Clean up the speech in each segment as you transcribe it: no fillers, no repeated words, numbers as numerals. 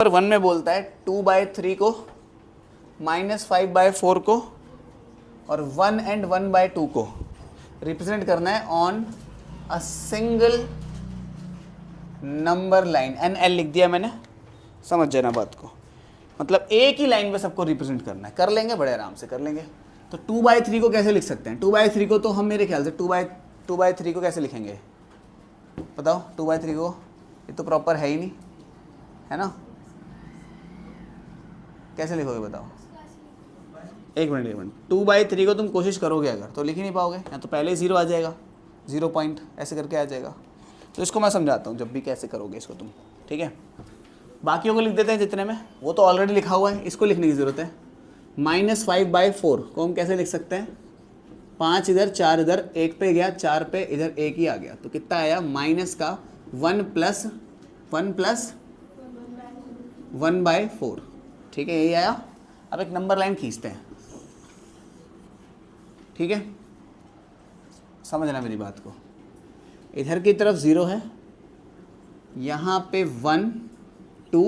Number 1 में बोलता है 2/3 को, -5/4 को और 1 and 1/2 को रिप्रेजेंट करना है on a single number line. NL लिख दिया मैंने, समझ जाना बात को, मतलब एक ही लाइन पे सबको रिप्रेजेंट करना है। कर लेंगे, बड़े आराम से कर लेंगे। तो 2/3 को कैसे लिख सकते हैं? 2/3 को तो हम मेरे ख्याल से 2/3 को कैसे लिखेंगे बताओ? 2/3 को ये तो प्रॉपर है ही नहीं, है ना? कैसे लिखोगे बताओ? एक मिनट 2/3 को तुम कोशिश करोगे अगर तो लिख ही नहीं पाओगे, या तो पहले ही 0 आ जाएगा, 0 पॉइंट ऐसे करके आ जाएगा। तो इसको मैं समझाता हूँ जब भी कैसे करोगे इसको तुम, ठीक है? बाकियों को लिख देते हैं जितने में, वो तो ऑलरेडी लिखा हुआ है, इसको लिखने की ज़रूरत है। -5/4 को हम कैसे लिख सकते हैं? 5 इधर, 4 इधर, 1 पे गया, 4 पे इधर 1 ही आ गया, तो कितना आया? माइनस का 1 + 1/4, ठीक है, यही आया। अब एक नंबर लाइन खींचते हैं, ठीक है? समझना मेरी बात को। इधर की तरफ 0 है, यहाँ पे 1 2,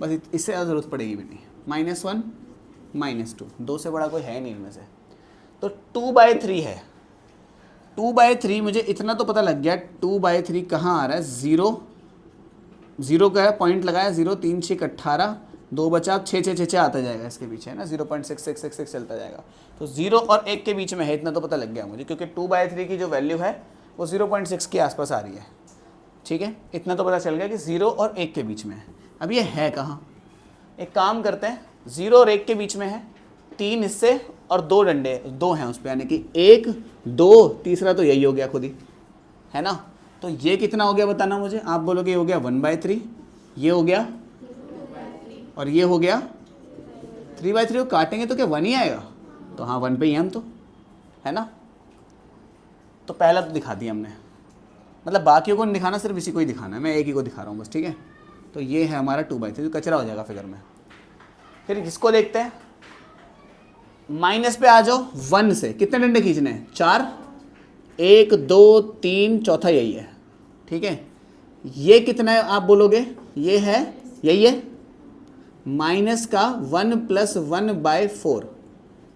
बस इससे ज़्यादा ज़रूरत पड़ेगी भी नहीं। -1 -2, 2 से बड़ा कोई है नहीं इनमें से। तो 2/3 है। 2/3 मुझे इतना तो पता लग गया, 2/3 कहाँ आ रहा है? 0 का है, पॉइंट लगाया, 0 3 6 18, 2 बचा, 6 6 6 6 आता जाएगा इसके पीछे, है ना? 0.6666 चलता जाएगा। तो 0 और 1 के बीच में है, इतना तो पता लग गया मुझे, क्योंकि 2/3 की जो वैल्यू है वो 0.6 के आसपास आ रही है, ठीक है? इतना तो पता चल गया कि 0 और 1 के बीच में है। अब ये है कहाँ? एक काम करते हैं, 0 और 1 के बीच में है, 3 हिस्से और 2 डंडे, 2 हैं उस पर, यानी कि 1 2, तीसरा तो यही हो गया खुद ही, है ना? तो ये कितना हो गया बताना मुझे। आप बोलोगे ये हो गया 1/3, ये हो गया, और ये हो गया 3/3। को काटेंगे तो क्या 1 ही आएगा? तो हाँ 1 पे ही हम तो, है ना? तो पहला तो दिखा दिया हमने, मतलब बाकियों को नहीं दिखाना, सिर्फ इसी को ही दिखाना है, मैं एक ही को दिखा रहा हूँ बस, ठीक है? तो ये है हमारा 2/3, कचरा हो जाएगा फिगर में। फिर इसको देखते हैं, माइनस पे आ जाओ, 1 से कितने डंडे खींचने हैं? 4, 1 2 3, चौथा यही है, ठीक है? ये कितना है आप बोलोगे? ये है, यही है, माइनस का 1 + 1/4,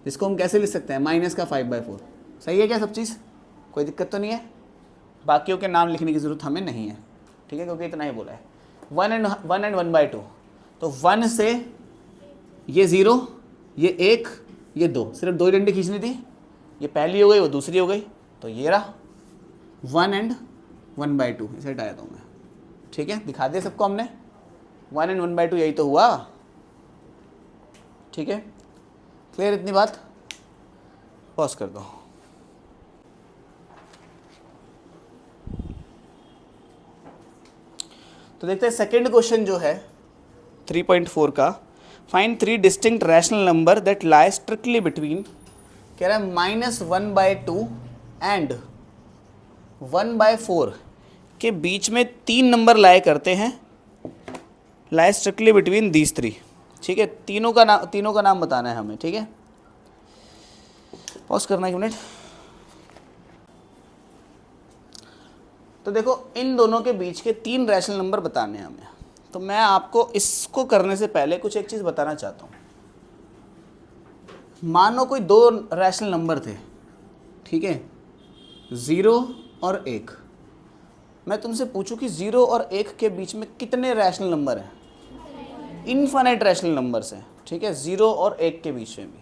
इसको हम कैसे लिख सकते हैं? -5/4। सही है क्या सब चीज़? कोई दिक्कत तो नहीं है? बाकियों के नाम लिखने की ज़रूरत हमें नहीं है, ठीक है? क्योंकि इतना ही बोला है। 1 and 1/2, तो 1 से ये 0, ये 1, ये 2, सिर्फ 2 ही डंडे खींचनी थी, ये पहली हो गई, वो दूसरी हो गई, तो ये रहा 1 and 1/2, इसे हटाया था मैं, ठीक है? दिखा दिया सबको हमने, 1 and 1/2 यही तो हुआ, ठीक है? क्लियर इतनी बात? पॉज कर दो। तो देखते हैं सेकेंड क्वेश्चन जो है 3.4 का, find 3 distinct rational number that lie strictly between, कह रहा है -1/2 एंड 1/4 के बीच में 3 नंबर लाए करते हैं, लाई स्ट्रिक्टली बिटवीन दीज 3, ठीक है? तीनों का नाम बताना है हमें, ठीक है? पॉज करना 1 मिनट। तो देखो, इन दोनों के बीच के 3 रैशनल नंबर बताने हैं हमें। तो मैं आपको इसको करने से पहले कुछ एक चीज़ बताना चाहता हूँ। मानो कोई 2 रैशनल नंबर थे, ठीक है? 0 और 1। मैं तुमसे पूछूं कि 0 और 1 के बीच में कितने रैशनल नंबर हैं? इनफाइनाइट रैशनल नंबर्स हैं, ठीक है? 0 और 1 के बीच में भी।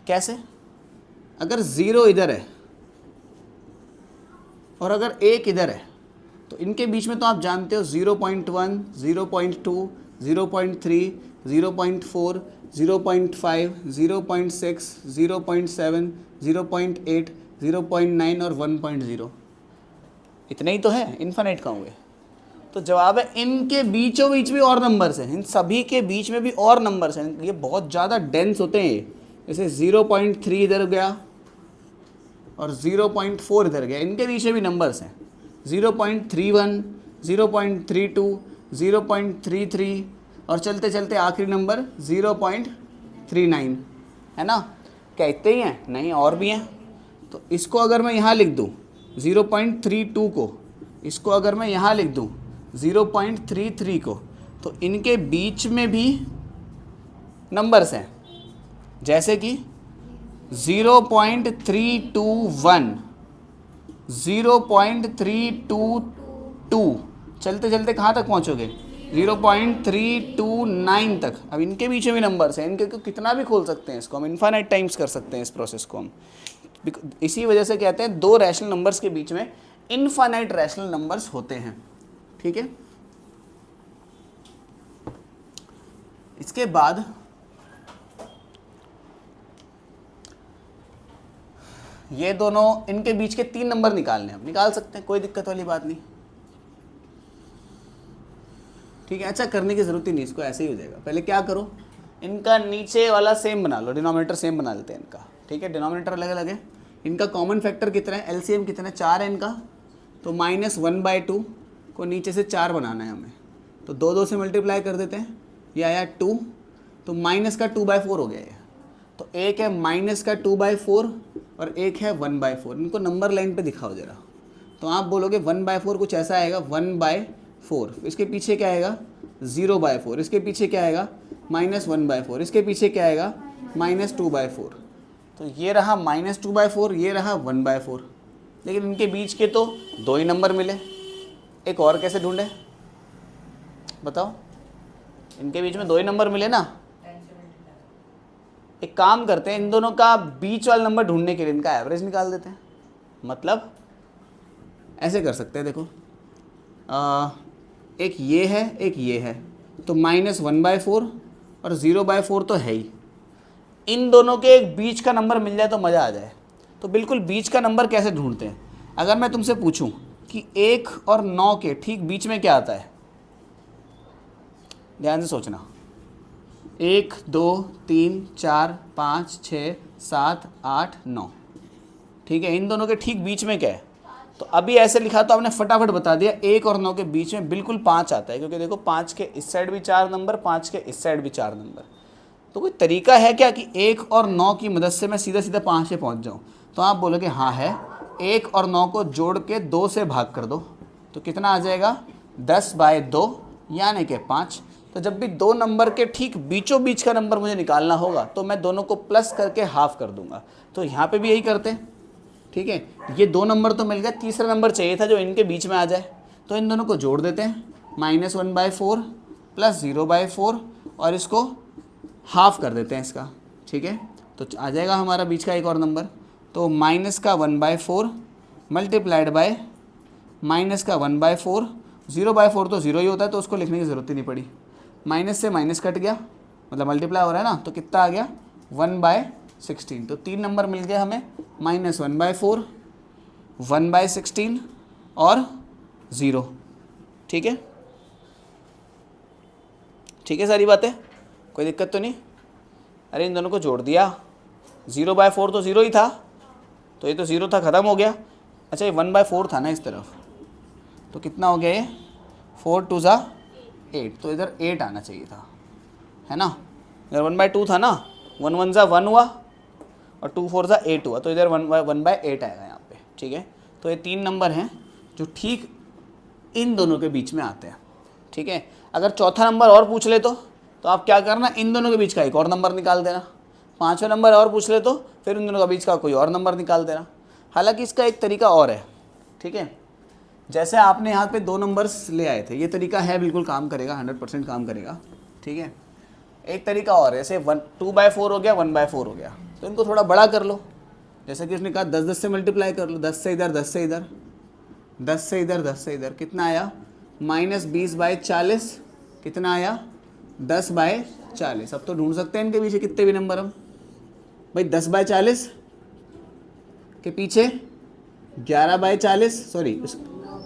कैसे? अगर 0 इधर है और अगर 1 इधर है, तो इनके बीच में तो आप जानते हो 0.1, 0.2, 0.3, 0.4, 0.5, 0.6, 0.7, 0.8, 0.9 और 1.0, इतने ही तो है, इनफाइनाइट कहाँ हुए? तो जवाब है इनके बीचों बीच भी और नंबर्स हैं, इन सभी के बीच में भी और नंबर्स हैं। ये बहुत ज़्यादा डेंस होते हैं, जैसे 0.3 इधर गया और 0.4 इधर गया, इनके बीच में भी नंबर्स हैं। 0.31, 0.32, 0.33 और चलते चलते आखिरी नंबर 0.39, है ना? क्या इतने ही हैं? नहीं, और भी हैं। तो इसको अगर मैं यहाँ लिख दूँ 0.32 को, इसको अगर मैं यहाँ लिख दूँ 0.33 को, तो इनके बीच में भी नंबर्स हैं, जैसे कि 0.321, 0.322, चलते चलते कहाँ तक पहुँचोगे 0.329 तक। अब इनके बीच में भी नंबर्स हैं, इनके को कितना भी खोल सकते हैं, इसको हम इन्फाइनाइट टाइम्स कर सकते हैं इस प्रोसेस को हम। इसी वजह से कहते हैं दो रैशनल नंबर्स के बीच में इनफाइनाइट रैशनल नंबर्स होते हैं। ठीक है, इसके बाद ये दोनों, इनके बीच के 3 नंबर निकालने, हम निकाल सकते हैं, कोई दिक्कत वाली बात नहीं। ठीक है, अच्छा करने की ज़रूरत ही नहीं, इसको ऐसे ही हो जाएगा। पहले क्या करो, इनका नीचे वाला सेम बना लो, डिनोमिनेटर सेम बना लेते हैं इनका। ठीक है, डिनोमिनेटर अलग अलग है, इनका कॉमन फैक्टर कितना है, एलसीएम कितना है, 4 है इनका। तो -1/2 को नीचे से 4 बनाना है हमें, तो 2 से मल्टीप्लाई कर देते हैं, ये आया 2, तो माइनस का 2/4 हो गया ये। तो एक है माइनस का 2/4 और एक है 1/4, इनको नंबर लाइन पे दिखाओ जरा। तो आप बोलोगे 1/4 कुछ ऐसा आएगा, 1/4, इसके पीछे क्या आएगा 0/4, इसके पीछे क्या आएगा -1/4, इसके पीछे क्या आएगा -2/4। तो ये रहा -2/4, ये रहा 1/4, लेकिन इनके बीच के तो 2 ही नंबर मिले, एक और कैसे ढूंढे बताओ, इनके बीच में 2 ही नंबर मिले ना। एक काम करते हैं, इन दोनों का बीच वाला नंबर ढूंढने के लिए इनका एवरेज निकाल देते हैं। मतलब ऐसे कर सकते हैं, देखो एक ये है एक ये है, तो -1/4 और 0/4 तो है ही, इन दोनों के एक बीच का नंबर मिल जाए तो मज़ा आ जाए। तो बिल्कुल बीच का नंबर कैसे ढूंढते हैं, अगर मैं तुमसे पूछूं कि 1 और 9 के ठीक बीच में क्या आता है, ध्यान से सोचना, 1 2 3 4 5 6 7 8 9, ठीक है, इन दोनों के ठीक बीच में क्या है। तो अभी ऐसे लिखा तो आपने फटाफट बता दिया, 1 और 9 के बीच में बिल्कुल 5 आता है, क्योंकि देखो 5 के इस साइड भी 4 नंबर, 5 के इस साइड भी 4 नंबर। तो कोई तरीका है क्या कि 1 और 9 की मदद से मैं सीधा सीधा 5 पे पहुंच जाऊं। तो आप बोलोगे हाँ है, 1 और 9 को जोड़ के 2 से भाग कर दो, तो कितना आ जाएगा 10/2 यानी कि 5। तो जब भी 2 नंबर के ठीक बीचों बीच का नंबर मुझे निकालना होगा तो मैं दोनों को प्लस करके हाफ कर दूंगा। तो यहाँ पे भी यही करते हैं। ठीक है, ये 2 नंबर तो मिल गया, तीसरा नंबर चाहिए था जो इनके बीच में आ जाए, तो इन दोनों को जोड़ देते हैं, -1/4 + 0/4 और इसको हाफ कर देते हैं इसका। ठीक है, तो आ जाएगा हमारा बीच का एक और नंबर, तो -1/4 मल्टीप्लाइड बाय -1/4, 0/4 तो 0 ही होता है तो उसको लिखने की ज़रूरत ही नहीं पड़ी, माइनस से माइनस कट गया, मतलब मल्टीप्लाई हो रहा है ना, तो कितना आ गया 1/16। तो 3 नंबर मिल गए हमें, -1/4, 1/16 और 0। ठीक है, ठीक है, सारी बातें कोई दिक्कत तो नहीं। अरे इन दोनों को जोड़ दिया, 0/4 तो 0 ही था, तो ये तो 0 था, ख़त्म हो गया। अच्छा ये 1/4 था ना इस तरफ, तो कितना हो गया ये 4 2 ज़ा 8, तो इधर 8 आना चाहिए था, है ना। इधर 1/2 था ना, 1 1 ज़ा 1 हुआ और 2 4 ज़ा 8 हुआ, तो इधर 1/8 आएगा यहाँ पे। ठीक है, तो ये 3 नंबर हैं जो ठीक इन दोनों के बीच में आते हैं। ठीक है, अगर चौथा नंबर और पूछ ले तो आप क्या करना, इन दोनों के बीच का एक और नंबर निकाल देना। 5वां नंबर और पूछ ले तो फिर इन दोनों के बीच का कोई और नंबर निकाल देना। हालांकि इसका एक तरीका और है। ठीक है, जैसे आपने यहाँ पे 2 नंबर्स ले आए थे, ये तरीका है, बिल्कुल काम करेगा, 100% काम करेगा। ठीक है, एक तरीका और है, जैसे 2/4 हो गया, 1/4 हो गया, तो इनको थोड़ा बड़ा कर लो। जैसे कि उसने कहा 10 से मल्टीप्लाई कर लो, 10 से इधर, 10 से इधर, 10 से इधर, 10 से इधर, कितना आया -20/40, कितना आया 10/40। अब तो ढूंढ सकते हैं इनके पीछे कितने भी नंबर हम भाई, 10/40 के पीछे 11/40, सॉरी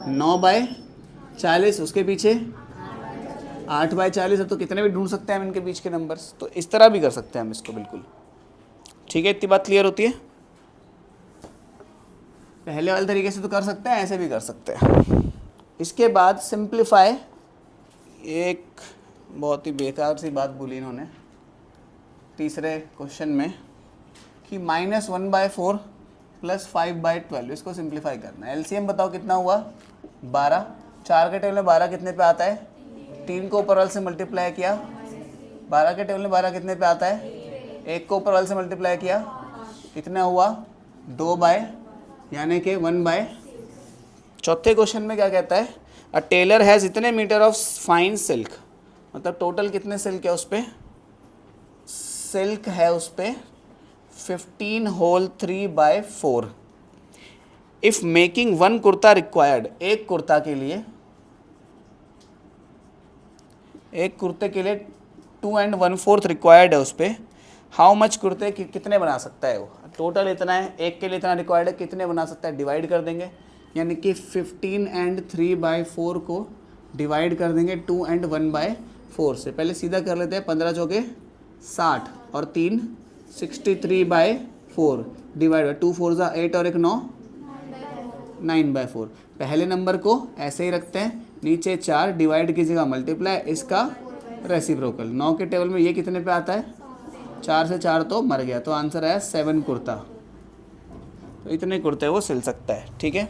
9/40, उसके पीछे 8/40। अब तो कितने भी ढूंढ सकते हैं हम इनके बीच के नंबर्स, तो इस तरह भी कर सकते हैं हम इसको बिल्कुल। ठीक है, इतनी बात क्लियर होती है। पहले वाले तरीके से तो कर सकते हैं, ऐसे भी कर सकते हैं। इसके बाद सिंप्लीफाई, एक बहुत ही बेकार सी बात बोली इन्होंने तीसरे क्वेश्चन में कि -1/4 + 5/12, इसको सिंप्लीफाई करना है। एलसीएम बताओ कितना हुआ 12, 4 के टेबल में 12 कितने पे आता है 3 को ऊपर वाले से मल्टीप्लाई किया, 12 के टेबल में 12 कितने पे आता है, 1 को ऊपर वाले से मल्टीप्लाई किया, कितना हुआ 2 बाय, यानी कि 1 बाय। चौथे क्वेश्चन में क्या कहता है, अ टेलर हैज़ इतने मीटर ऑफ फाइन सिल्क, मतलब टोटल कितने सिल्क है उस पर, सिल्क है उस पर 15 whole 3 by 4। If making 1 kurta required, एक कुर्ता के लिए, एक कुर्ते के लिए 2 1/4 रिक्वायर्ड है उस पर, हाउ मच कुर्ते कितने बना सकता है वो, टोटल इतना है, एक के लिए इतना रिक्वायर्ड है, कितने बना सकता है, डिवाइड कर देंगे, यानी कि 15 and 3 by 4 को डिवाइड कर देंगे 2 and 1 by 4 से। पहले सीधा कर लेते हैं, 15 चौके 60 और 3 63 by 4 डिवाइड 2 4 जा 8 और 1 9 9 by 4। पहले नंबर को ऐसे ही रखते हैं, नीचे 4 डिवाइड कीजिएगा मल्टीप्लाई, इसका रेसिप्रोकल। 9 के टेबल में ये कितने पे आता है, 4 से 4 तो मर गया, तो आंसर आया 7 कुर्ता। तो इतने कुर्ते वो सिल सकता है। ठीक है,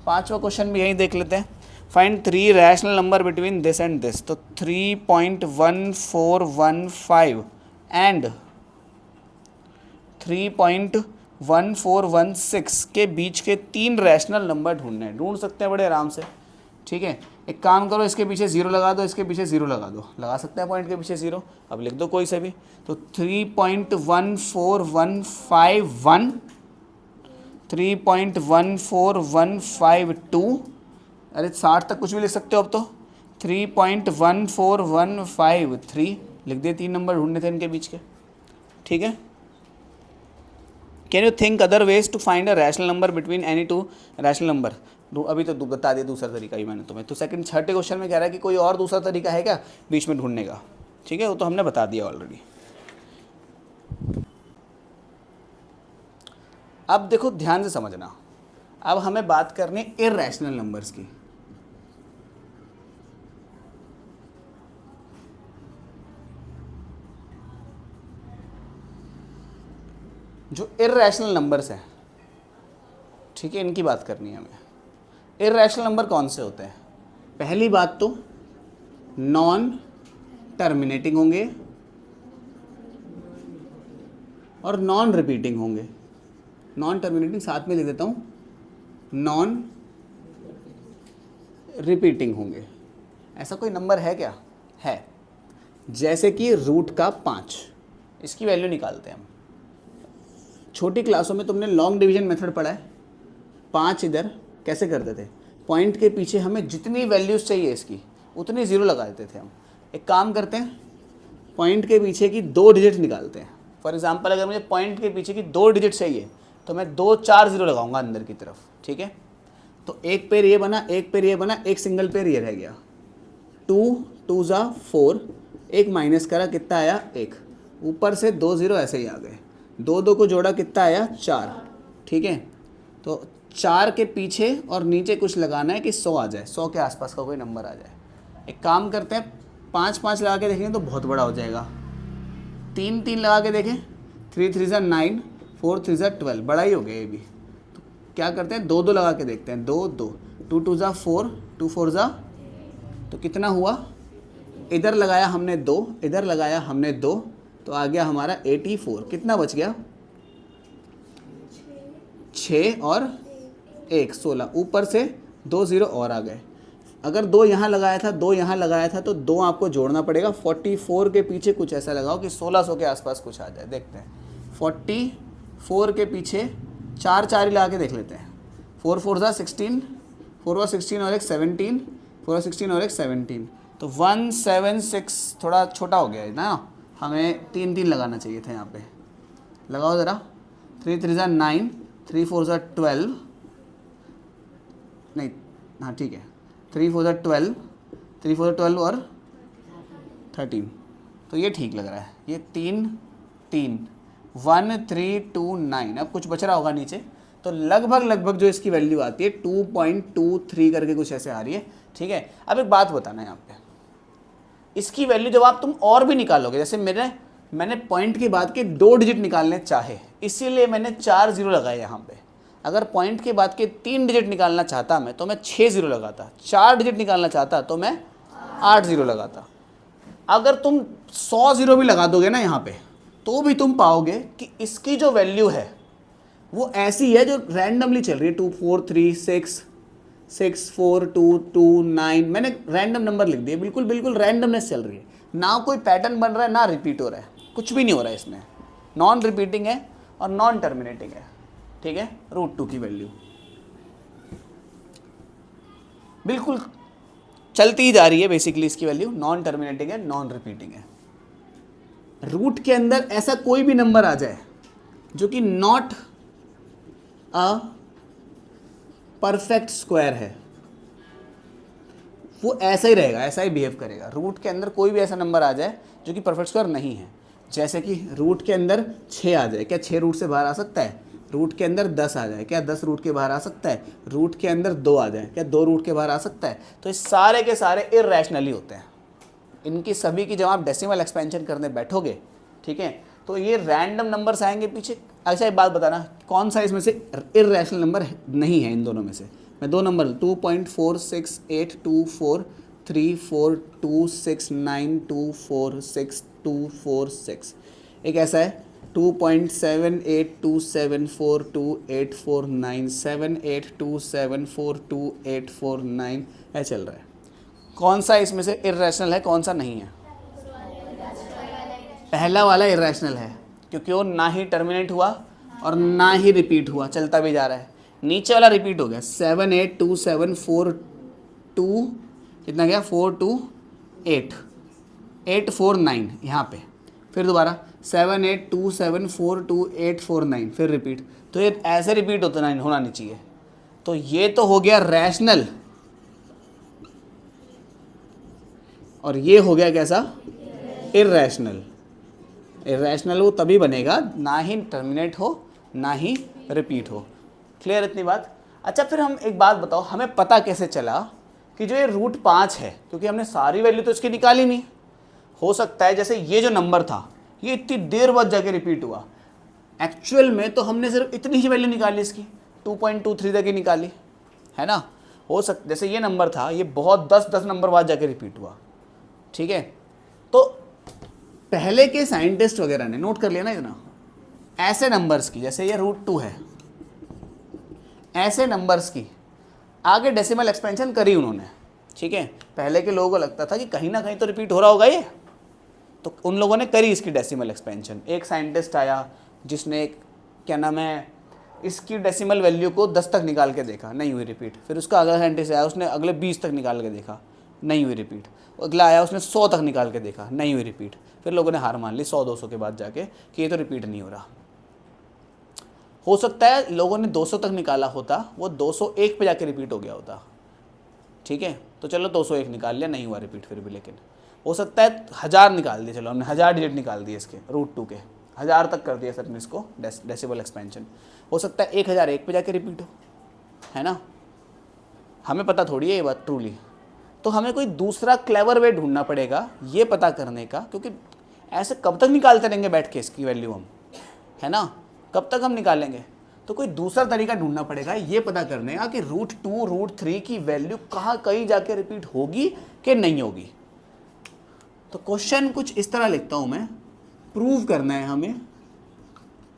5वां क्वेश्चन भी यही देख लेते हैं। Find 3 rational number between this and this. तो 3.1415 एंड 3.1416 के बीच के 3 रैशनल नंबर ढूंढने, ढूंढ सकते हैं बड़े आराम से। ठीक है, एक काम करो, इसके पीछे 0 लगा दो, इसके पीछे 0 लगा दो, लगा सकते हैं पॉइंट के पीछे 0, अब लिख दो कोई से भी। तो 3.14151, 3.14152, अरे 60 तक कुछ भी लिख सकते हो अब तो, 3.14153 लिख दिए, 3 नंबर ढूंढने थे इनके बीच के। ठीक है, can you think other ways to find a rational number between any 2 rational number. अभी तो बता दिया दूसरा तरीका ही मैंने तुम्हें। तो छठे क्वेश्चन में कह रहा है कि कोई और दूसरा तरीका है क्या बीच में ढूंढने का। ठीक है, वो तो हमने बता दिया ऑलरेडी। अब देखो ध्यान से समझना, अब हमें बात करनी है इररैशनल नंबर्स की। जो इररैशनल नंबर्स हैं, ठीक है, इनकी बात करनी है हमें। इररैशनल नंबर कौन से होते हैं? पहली बात तो नॉन टर्मिनेटिंग होंगे और नॉन रिपीटिंग होंगे। नॉन टर्मिनेटिंग साथ में लिख देता हूँ, नॉन रिपीटिंग होंगे। ऐसा कोई नंबर है क्या? है, जैसे कि रूट का 5, इसकी वैल्यू निकालते हैं हम। छोटी क्लासों में तुमने लॉन्ग डिवीजन मेथड पढ़ा है। 5 इधर कैसे करते थे, पॉइंट के पीछे हमें जितनी वैल्यूज़ चाहिए इसकी उतनी 0 लगा देते थे हम। एक काम करते हैं, पॉइंट के पीछे की 2 डिजिट निकालते हैं। फॉर एग्जांपल अगर मुझे पॉइंट के पीछे की 2 डिजिट चाहिए तो मैं 2 4 0 लगाऊंगा अंदर की तरफ। ठीक है, तो एक पेयर ये बना, एक पेयर ये बना, एक सिंगल पेयर ये रह गया। 2 2 जा 4, एक माइनस करा, कितना आया 1, ऊपर से 2 0 ऐसे ही आ गए। 2 2 को जोड़ा, कितना आया 4। ठीक है, तो 4 के पीछे और नीचे कुछ लगाना है कि 100 आ जाए, 100 के आसपास का कोई नंबर आ जाए। एक काम करते हैं, 5 5 लगा के देखेंगे तो बहुत बड़ा हो जाएगा। 3 3 लगा के देखें, 3 3 जा 9, 4 3 जा 12, बड़ा ही हो गया ये भी। तो क्या करते हैं, 2 2 लगा के देखते हैं, 2 2, 2 2 जा 4, 2 4 जा, तो कितना हुआ, इधर लगाया हमने 2, इधर लगाया हमने 2, तो आ गया हमारा 84। कितना बच गया, 6 और 1 16, ऊपर से 2 0 और आ गए। अगर 2 यहाँ लगाया था, 2 यहाँ लगाया था, तो 2 आपको जोड़ना पड़ेगा। 44 के पीछे कुछ ऐसा लगाओ कि 1600 के आसपास कुछ आ जाए। देखते हैं, 44 के पीछे 4 4 ही लगा के देख लेते हैं। 4 4 जा 16, 4 और 16 और एक 17, 4 और 16 और एक 17, तो 176 थोड़ा छोटा हो गया है ना, हमें 3 3 लगाना चाहिए था यहाँ पे। लगाओ ज़रा, 3 3 जा 9, 3 4 जा 12, नहीं हाँ ठीक है, 3 4 जा 12, 3 4 जा 12 और 13, तो ये ठीक लग रहा है। ये 3 3 1 3 2 9, अब कुछ बच रहा होगा नीचे, तो लगभग जो इसकी वैल्यू आती है 2.23 करके कुछ ऐसे आ रही है। ठीक है, अब एक बात बताना है यहाँ पे, इसकी वैल्यू जब आप तुम और भी निकालोगे, जैसे मैंने पॉइंट की बात की 2 डिजिट निकालने चाहे, इसीलिए मैंने 4 0 लगाए यहाँ पे। अगर पॉइंट के बाद के 3 डिजिट निकालना चाहता मैं तो मैं 6 0 लगाता, 4 डिजिट निकालना चाहता तो मैं 8 जीरो लगाता। अगर तुम 100 जीरो भी लगा दोगे ना यहाँ पे, तो भी तुम पाओगे कि इसकी जो वैल्यू है वो ऐसी है जो रैंडमली चल रही है, 2 4 3 6 6 4 2 2 9। मैंने रैंडम नंबर लिख दिए, बिल्कुल बिल्कुल रैंडमनेस चल रही है, ना कोई पैटर्न बन रहा है ना रिपीट हो रहा है, कुछ भी नहीं हो रहा है इसमें, नॉन रिपीटिंग है और नॉन टर्मिनेटिंग है। ठीक है, √2 की वैल्यू बिल्कुल चलती ही जा रही है, बेसिकली इसकी वैल्यू नॉन टर्मिनेटिंग है, नॉन रिपीटिंग है। रूट के अंदर ऐसा कोई भी नंबर आ जाए जो कि नॉट अ परफेक्ट स्क्वायर है, वो ऐसा ही रहेगा, ऐसा ही बिहेव करेगा। रूट के अंदर कोई भी ऐसा नंबर आ जाए जो कि परफेक्ट स्क्वायर नहीं है, जैसे कि रूट के अंदर 6 आ जाए, क्या 6 रूट से बाहर आ सकता है? रूट के अंदर 10 आ जाए, क्या 10 रूट के बाहर आ सकता है? रूट के अंदर 2 आ जाए, क्या 2 रूट के बाहर आ सकता है? तो ये सारे के सारे इर्रेशनली होते हैं। इनकी सभी की जब आप डेसिमल एक्सपेंशन करने बैठोगे, ठीक है, तो ये रैंडम नंबर्स आएंगे पीछे। अच्छा एक बात बताना, कौन सा इसमें से इर्रेशनल नंबर नहीं है इन दोनों में से? मैं 2 नंबर 2.4682432469246246246। एक ऐसा है 2.782742849782742849 ऐसा चल रहा है। कौन सा इसमें से इर्रेशनल है, कौन सा नहीं है? पहला वाला इर्रेशनल है, क्योंकि वो ना ही टर्मिनेट हुआ और ना ही रिपीट हुआ, चलता भी जा रहा है। नीचे वाला रिपीट हो गया, 782742 कितना गया, 42849 यहाँ पे, फिर दोबारा 7827424849 फिर रिपीट। तो ये ऐसे रिपीट होता नहीं, होना नहीं चाहिए। तो ये तो हो गया रैशनल, और ये हो गया कैसा? इर्रेशनल। इर्रेशनल वो तभी बनेगा ना ही टर्मिनेट हो ना ही रिपीट हो। क्लियर इतनी बात? अच्छा फिर हम एक बात बताओ, हमें पता कैसे चला कि जो ये √5 है, क्योंकि हमने सारी वैल्यू तो इसकी निकाली नहीं। हो सकता है जैसे ये जो नंबर था ये इतनी देर बाद जाके रिपीट हुआ, एक्चुअल में तो हमने सिर्फ इतनी ही वैल्यू निकाली इसकी, 2.23 तक ही निकाली है ना। हो सकता जैसे ये नंबर था, ये बहुत 10 नंबर बाद जाके रिपीट हुआ। ठीक है, तो पहले के साइंटिस्ट वगैरह ने नोट कर लिया ना इतना, ऐसे नंबर्स की, जैसे ये √2 है, ऐसे नंबर्स की आगे डेसिमल एक्सपेंशन करी उन्होंने। ठीक है, पहले के लोगों को लगता था कि कहीं ना कहीं तो रिपीट हो रहा होगा ये, तो उन लोगों ने करी इसकी डेसिमल एक्सपेंशन। एक साइंटिस्ट आया जिसने क्या नाम है, इसकी डेसिमल वैल्यू को 10 तक निकाल के देखा, नहीं हुई रिपीट। फिर उसका अगला साइंटिस्ट आया, उसने अगले 20 तक निकाल के देखा, नहीं हुई रिपीट। अगला आया, उसने 100 तक निकाल के देखा, नहीं हुई रिपीट। फिर लोगों ने हार मान ली 100-200 के बाद जाके कि ये तो रिपीट नहीं हो रहा। हो सकता है लोगों ने 200 तक निकाला होता, वो 201 पे जाके रिपीट हो गया होता। ठीक है, तो चलो 201 निकाल लिया, नहीं हुआ रिपीट फिर भी। लेकिन हो सकता है 1000 निकाल दिए, चलो हमने 1000 डिजिट निकाल दिए इसके √2 के, 1000 तक कर दिया सर ने इसको डेसिमल एक्सपेंशन। हो सकता है 1001 पे जाके रिपीट हो, है ना। हमें पता थोड़ी है ये बात ट्रूली। तो हमें कोई दूसरा क्लेवर वे ढूंढना पड़ेगा ये पता करने का, क्योंकि ऐसे कब तक निकालते रहेंगे बैठ के इसकी वैल्यू हम, है ना, कब तक हम निकालेंगे। तो कोई दूसरा तरीका ढूंढना पड़ेगा ये पता करने का कि √2 √3 की वैल्यू कहीं जाके रिपीट होगी कि नहीं होगी। तो क्वेश्चन कुछ इस तरह लिखता हूं मैं, प्रूव करना है हमें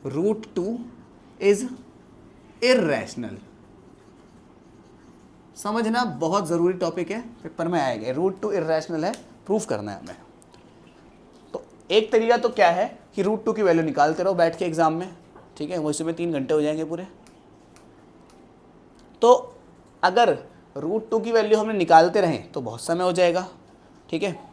√2 इज इर्रेशनल। समझना बहुत ज़रूरी टॉपिक है, पेपर में आएगा। √2 इर्रेशनल है, प्रूफ करना है हमें। तो एक तरीका तो क्या है कि √2 की वैल्यू निकालते रहो बैठ के एग्जाम में, ठीक है, वो इसमें 3 घंटे हो जाएंगे पूरे। तो अगर √2 की वैल्यू हमने निकालते रहें तो बहुत समय हो जाएगा। ठीक है,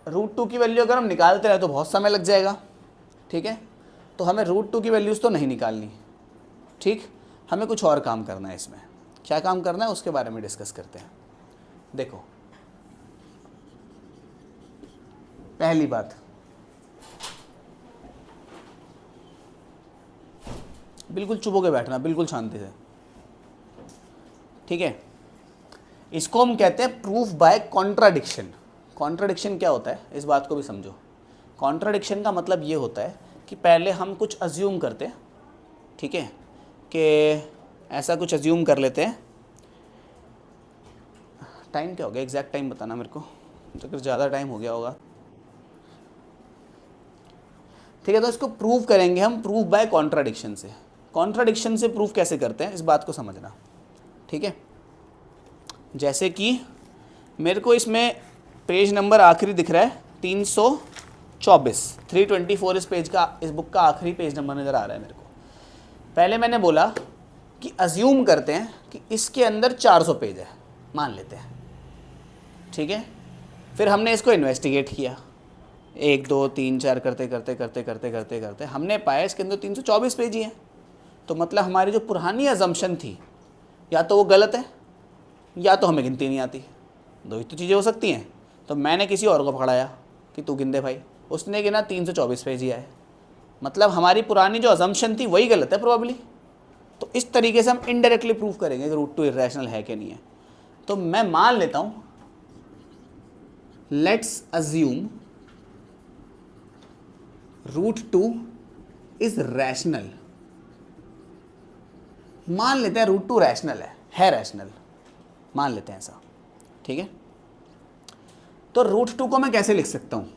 √2 की वैल्यू अगर हम निकालते रहे तो बहुत समय लग जाएगा। ठीक है, तो हमें √2 की वैल्यूज़ तो नहीं निकालनी। ठीक, हमें कुछ और काम करना है इसमें। क्या काम करना है उसके बारे में डिस्कस करते हैं। देखो, पहली बात, बिल्कुल चुप होकर बैठना, बिल्कुल शांति से। ठीक है, इसको हम कहते हैं प्रूफ बाय कॉन्ट्राडिक्शन। कॉन्ट्राडिक्शन क्या होता है इस बात को भी समझो। कॉन्ट्राडिक्शन का मतलब ये होता है कि पहले हम कुछ अज्यूम करते हैं, ठीक है, कि ऐसा कुछ अज्यूम कर लेते हैं। टाइम क्या हो गया, एग्जैक्ट टाइम बताना मेरे को, अगर ज़्यादा टाइम हो गया होगा। ठीक है, तो इसको प्रूव करेंगे हम, प्रूफ बाय कॉन्ट्राडिक्शन से। कॉन्ट्राडिक्शन से प्रूफ कैसे करते हैं इस बात को समझना। ठीक है, जैसे कि मेरे को इसमें पेज नंबर आखिरी दिख रहा है 324, 324 इस पेज का, इस बुक का आखिरी पेज नंबर नज़र आ रहा है मेरे को। पहले मैंने बोला कि अज्यूम करते हैं कि इसके अंदर 400 पेज है, मान लेते हैं। ठीक है, फिर हमने इसको इन्वेस्टिगेट किया, 1 2 3 4 करते करते करते करते करते करते हमने पाया इसके अंदर 324 पेज ही हैं। तो मतलब हमारी जो पुरानी अजम्पशन थी या तो वो गलत है या तो हमें गिनती नहीं आती, दो ही तो चीज़ें हो सकती हैं। तो मैंने किसी और को पकड़ाया कि तू गिन दे भाई, उसने गिना 324 पेज ही आए, मतलब हमारी पुरानी जो अजम्पशन थी वही गलत है प्रोबेबली। तो इस तरीके से हम इनडायरेक्टली प्रूव करेंगे कि रूट 2 इरेशनल है कि नहीं है। तो मैं मान लेता हूँ, let's assume root 2 is rational. मान लेते हैं रूट 2 रैशनल है रैशनल, मान लेते हैं ऐसा। ठीक है, तो रूट 2 को मैं कैसे लिख सकता हूँ?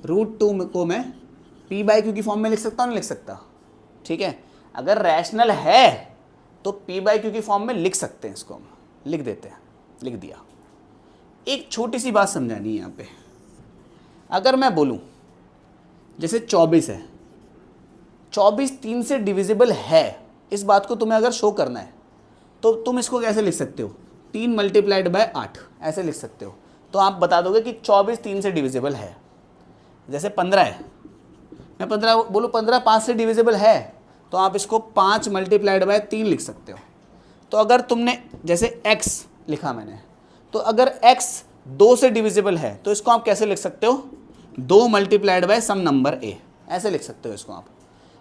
रूट 2 को मैं p बाई क्यू की फॉर्म में लिख सकता हूँ, नहीं लिख सकता? ठीक है, अगर रैशनल है तो p बाई क्यू की फॉर्म में लिख सकते हैं, इसको हम लिख देते हैं, लिख दिया। एक छोटी सी बात समझानी है यहाँ पे। अगर मैं बोलूँ जैसे 24 है, 24 3 से डिविजिबल है, इस बात को तुम्हें अगर शो करना है तो तुम इसको कैसे लिख सकते हो? 3 मल्टीप्लाइड बाय 8 ऐसे लिख सकते हो। तो आप बता दोगे कि 24 3 से डिविजिबल है। जैसे 15 है, मैं 15 बोलूँ 15 5 से डिविजिबल है, तो आप इसको 5 मल्टीप्लाइड बाय 3 लिख सकते हो। तो अगर तुमने जैसे x लिखा मैंने, तो अगर x 2 से डिविजिबल है तो इसको आप कैसे लिख सकते हो? 2 multiplied by some number a, ऐसे लिख सकते हो इसको आप।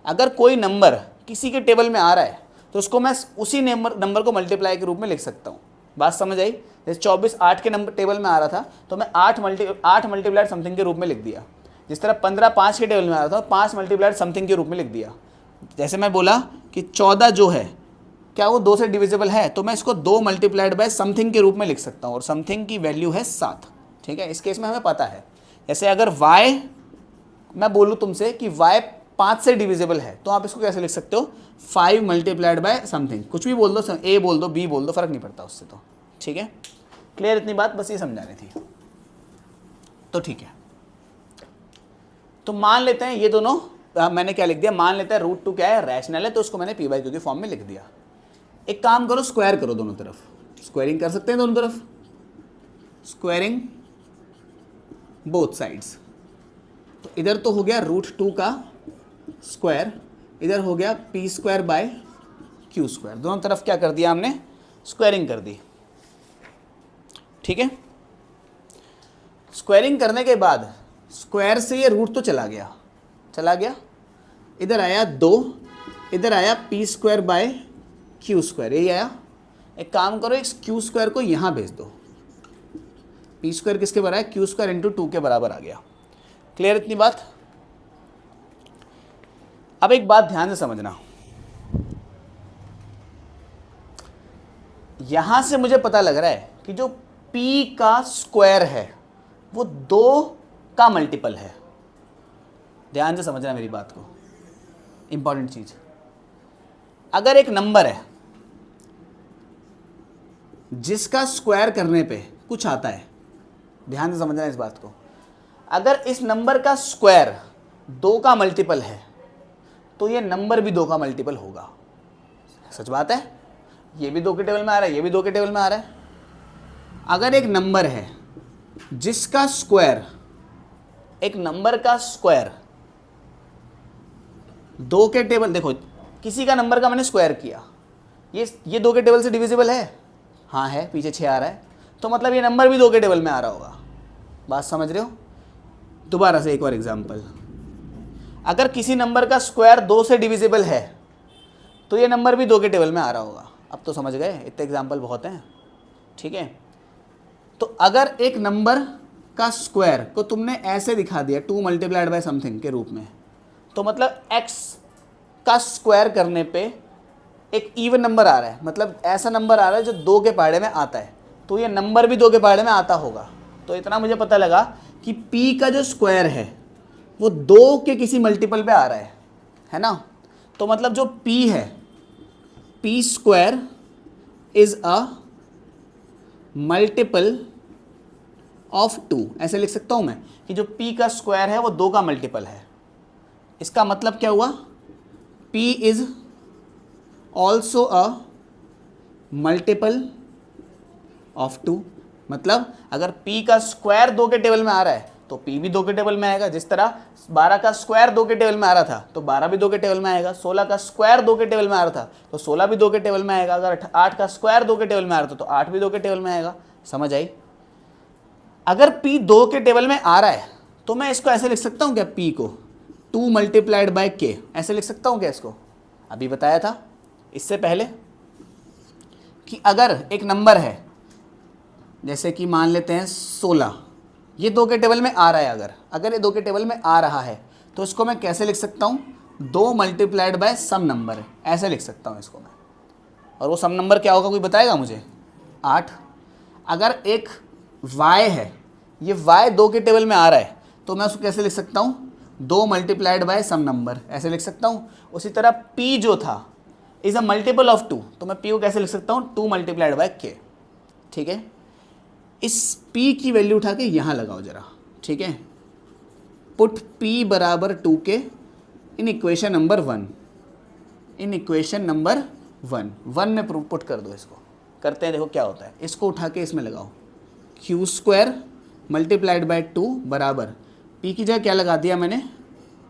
अगर कोई नंबर किसी के टेबल में आ रहा है तो उसको मैं उसी नंबर को मल्टीप्लाई के रूप में लिख सकता हूँ। बात समझ आई? जैसे 24 8 के नंबर टेबल में आ रहा था तो मैं 8 मल्टीप्लाइड समथिंग के रूप में लिख दिया। जिस तरह 15 5 के टेबल में आ रहा था 5 मल्टीप्लाइड समथिंग के रूप में लिख दिया। जैसे मैं बोला कि 14 जो है क्या वो 2 से डिविजिबल है, तो मैं इसको 2 मल्टीप्लाइड बाय समथिंग के रूप में लिख सकता हूँ, और समथिंग की वैल्यू है 7। ठीक है, इस केस में हमें पता है। जैसे अगर y, मैं बोलूँ तुमसे कि y 5 से डिविजिबल है, तो आप इसको कैसे लिख सकते हो? 5 मल्टीप्लाइड बाय समथिंग, कुछ भी बोल दो, a बोल दो, b बोल दो, फर्क नहीं पड़ता उससे। तो ठीक है, क्लियर इतनी बात, बस ये समझानी थी। तो ठीक है, तो मान लेते हैं ये दोनों, मैंने क्या लिख दिया, मान लेते हैं रूट 2 क्या है? रैशनल है, तो उसको मैंने p बाई क्यू की फॉर्म में लिख दिया। एक काम करो, स्क्वायर करो दोनों तरफ, स्क्वायरिंग कर सकते हैं दोनों तरफ, स्क्वायरिंग बोथ साइड्स। तो इधर तो हो गया रूट 2 का स्क्वायर, इधर हो गया p square by Q square. दोनों तरफ क्या कर दिया हमने? स्क्वायरिंग कर दी। ठीक है, स्क्वायरिंग करने के बाद स्क्वायर से ये रूट तो चला गया, इधर आया 2, इधर आया p square by Q square, यही आया। एक काम करो, इस क्यू स्क्वायर को यहाँ भेज दो, p स्क्वायर किसके बराबर है? क्यू स्क्वायर इंटू 2 के बराबर आ गया। क्लियर इतनी बात? अब एक बात ध्यान से समझना, यहां से मुझे पता लग रहा है कि जो p का स्क्वायर है वो 2 का मल्टीपल है। ध्यान से समझना मेरी बात को, इंपॉर्टेंट चीज। अगर एक नंबर है जिसका स्क्वायर करने पे कुछ आता है, ध्यान से समझना इस बात को, अगर इस नंबर का स्क्वायर 2 का मल्टीपल है तो ये नंबर भी 2 का मल्टीपल होगा। सच बात है, ये भी 2 के टेबल में आ रहा है, ये भी 2 के टेबल में आ रहा है। अगर एक नंबर है जिसका स्क्वायर, एक नंबर का स्क्वायर 2 के टेबल, देखो किसी का नंबर का मैंने स्क्वायर किया, ये 2 के टेबल से डिविजिबल है, हाँ है, पीछे 6 आ रहा है, तो मतलब ये नंबर भी 2 के टेबल में आ रहा होगा। बात समझ रहे हो? दोबारा से एक और एग्जांपल, अगर किसी नंबर का स्क्वायर 2 से डिविजिबल है तो ये नंबर भी 2 के टेबल में आ रहा होगा। अब तो समझ गए, इतने एग्जांपल बहुत हैं। ठीक है, तो अगर एक नंबर का स्क्वायर को तुमने ऐसे दिखा दिया 2 मल्टीप्लाइड बाय समथिंग के रूप में, तो मतलब x का स्क्वायर करने पे एक इवन नंबर आ रहा है, मतलब ऐसा नंबर आ रहा है जो 2 के पहाड़े में आता है, तो ये नंबर भी 2 के पहाड़े में आता होगा। तो इतना मुझे पता लगा कि p का जो स्क्वायर है वो 2 के किसी मल्टीपल पे आ रहा है ना। तो मतलब जो p है, p square is a multiple of 2, ऐसे लिख सकता हूँ मैं कि जो p का स्क्वायर है वो 2 का मल्टीपल है। इसका मतलब क्या हुआ, p is also a multiple of 2। मतलब अगर p का स्क्वायर 2 के टेबल में आ रहा है तो p भी 2 के टेबल में आएगा। जिस तरह 12 का स्क्वायर 2 के टेबल में आ रहा था तो 12 भी 2 के टेबल में आएगा। 16 का स्क्वायर 2 के टेबल में आ रहा था तो 16 भी 2 के टेबल में आएगा। अगर 8 का स्क्वायर 2 के टेबल में आ रहा था तो 8 भी 2 के टेबल में आएगा। समझ आई? अगर p 2 के टेबल में आ रहा है तो मैं इसको ऐसे लिख सकता हूँ क्या, p को 2 मल्टीप्लाइड बाय k, ऐसे लिख सकता हूँ क्या इसको? अभी बताया था इससे पहले कि अगर एक नंबर है, जैसे कि मान लेते हैं 16, ये 2 के टेबल में आ रहा है, अगर ये 2 के टेबल में आ रहा है तो इसको मैं कैसे लिख सकता हूँ, 2 मल्टीप्लाइड बाय सम नंबर है, ऐसे लिख सकता हूँ इसको मैं। और वो सम नंबर क्या होगा, कोई बताएगा मुझे? 8। अगर एक y है, ये y 2 के टेबल में आ रहा है तो मैं उसको कैसे लिख सकता हूँ, 2 मल्टीप्लाइड बाय सम नंबर, ऐसे लिख सकता हूँ। उसी तरह p जो था इज अ मल्टीपल ऑफ 2, तो मैं p को कैसे लिख सकता हूँ, 2 मल्टीप्लाइड बाय k। ठीक है, इस p की वैल्यू उठा के यहाँ लगाओ जरा। ठीक है, पुट p बराबर 2k in equation number 1, in equation number 1 में पुट कर दो इसको। करते हैं, देखो क्या होता है। इसको उठा के इसमें लगाओ, क्यू स्क्वायर मल्टीप्लाइड बाय 2 बराबर p की जगह क्या लगा दिया मैंने,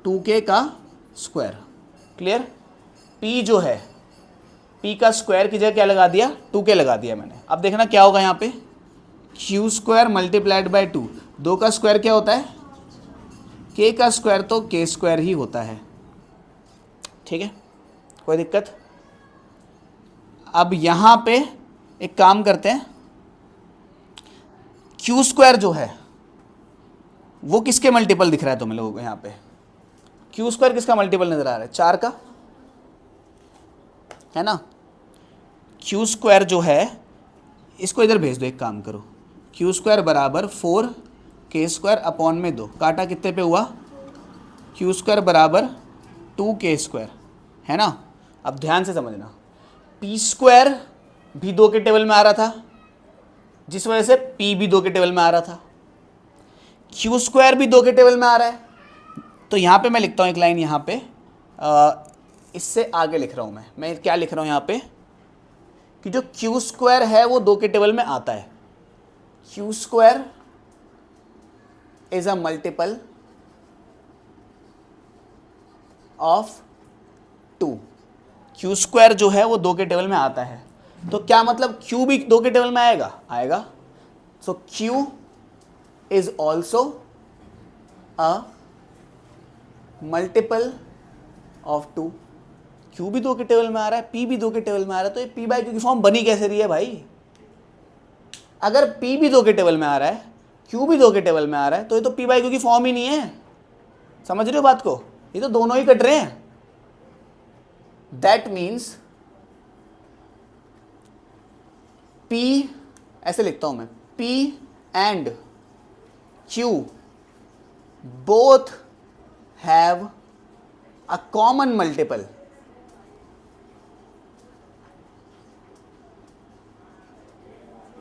2k का स्क्वायर। क्लियर? p जो है, p का स्क्वायर की जगह क्या लगा दिया, 2k लगा दिया मैंने। अब देखना क्या होगा यहाँ पे, क्यू स्क्वायर मल्टीप्लाइड बाय 2, 2 का स्क्वायर क्या होता है, k का स्क्वायर, तो k स्क्वायर ही होता है। ठीक है, कोई दिक्कत? अब यहाँ पे एक काम करते हैं, क्यू स्क्वायर जो है वो किसके मल्टीपल दिख रहा है तुम लोगों को? यहाँ पे क्यू स्क्वायर किसका मल्टीपल नजर आ रहा है, 4 का, है ना। क्यू स्क्वायर जो है, इसको इधर भेज दो, एक काम करो, क्यू स्क्वायर बराबर 4k स्क्वायर अपॉन में 2, काटा कितने पे हुआ, क्यू स्क्वायर बराबर 2k स्क्वायर, है ना। अब ध्यान से समझना, p स्क्वायर भी 2 के टेबल में आ रहा था, जिस वजह से p भी 2 के टेबल में आ रहा था, क्यू स्क्वायर भी 2 के टेबल में आ रहा है। तो यहाँ पे मैं लिखता हूँ एक लाइन, यहाँ पे इससे आगे लिख रहा हूँ मैं क्या लिख रहा हूँ यहाँ पे, कि जो क्यू स्क्वायर है वो 2 के टेबल में आता है। Q square is a multiple of 2, Q square जो है वो 2 के टेबल में आता है। तो क्या मतलब क्यू भी 2 के टेबल में आएगा। So q is also a multiple of 2, q भी 2 के टेबल में आ रहा है, p भी 2 के टेबल में आ रहा है, तो ये p बाय क्यू की फॉर्म बनी कैसे रही है भाई? अगर p भी 2 के टेबल में आ रहा है, q भी 2 के टेबल में आ रहा है, तो ये तो p बाय क्यू की फॉर्म ही नहीं है। समझ रहे हो बात को? ये तो दोनों ही कट रहे हैं। दैट मीन्स p, ऐसे लिखता हूं मैं, p and q both have a common multiple,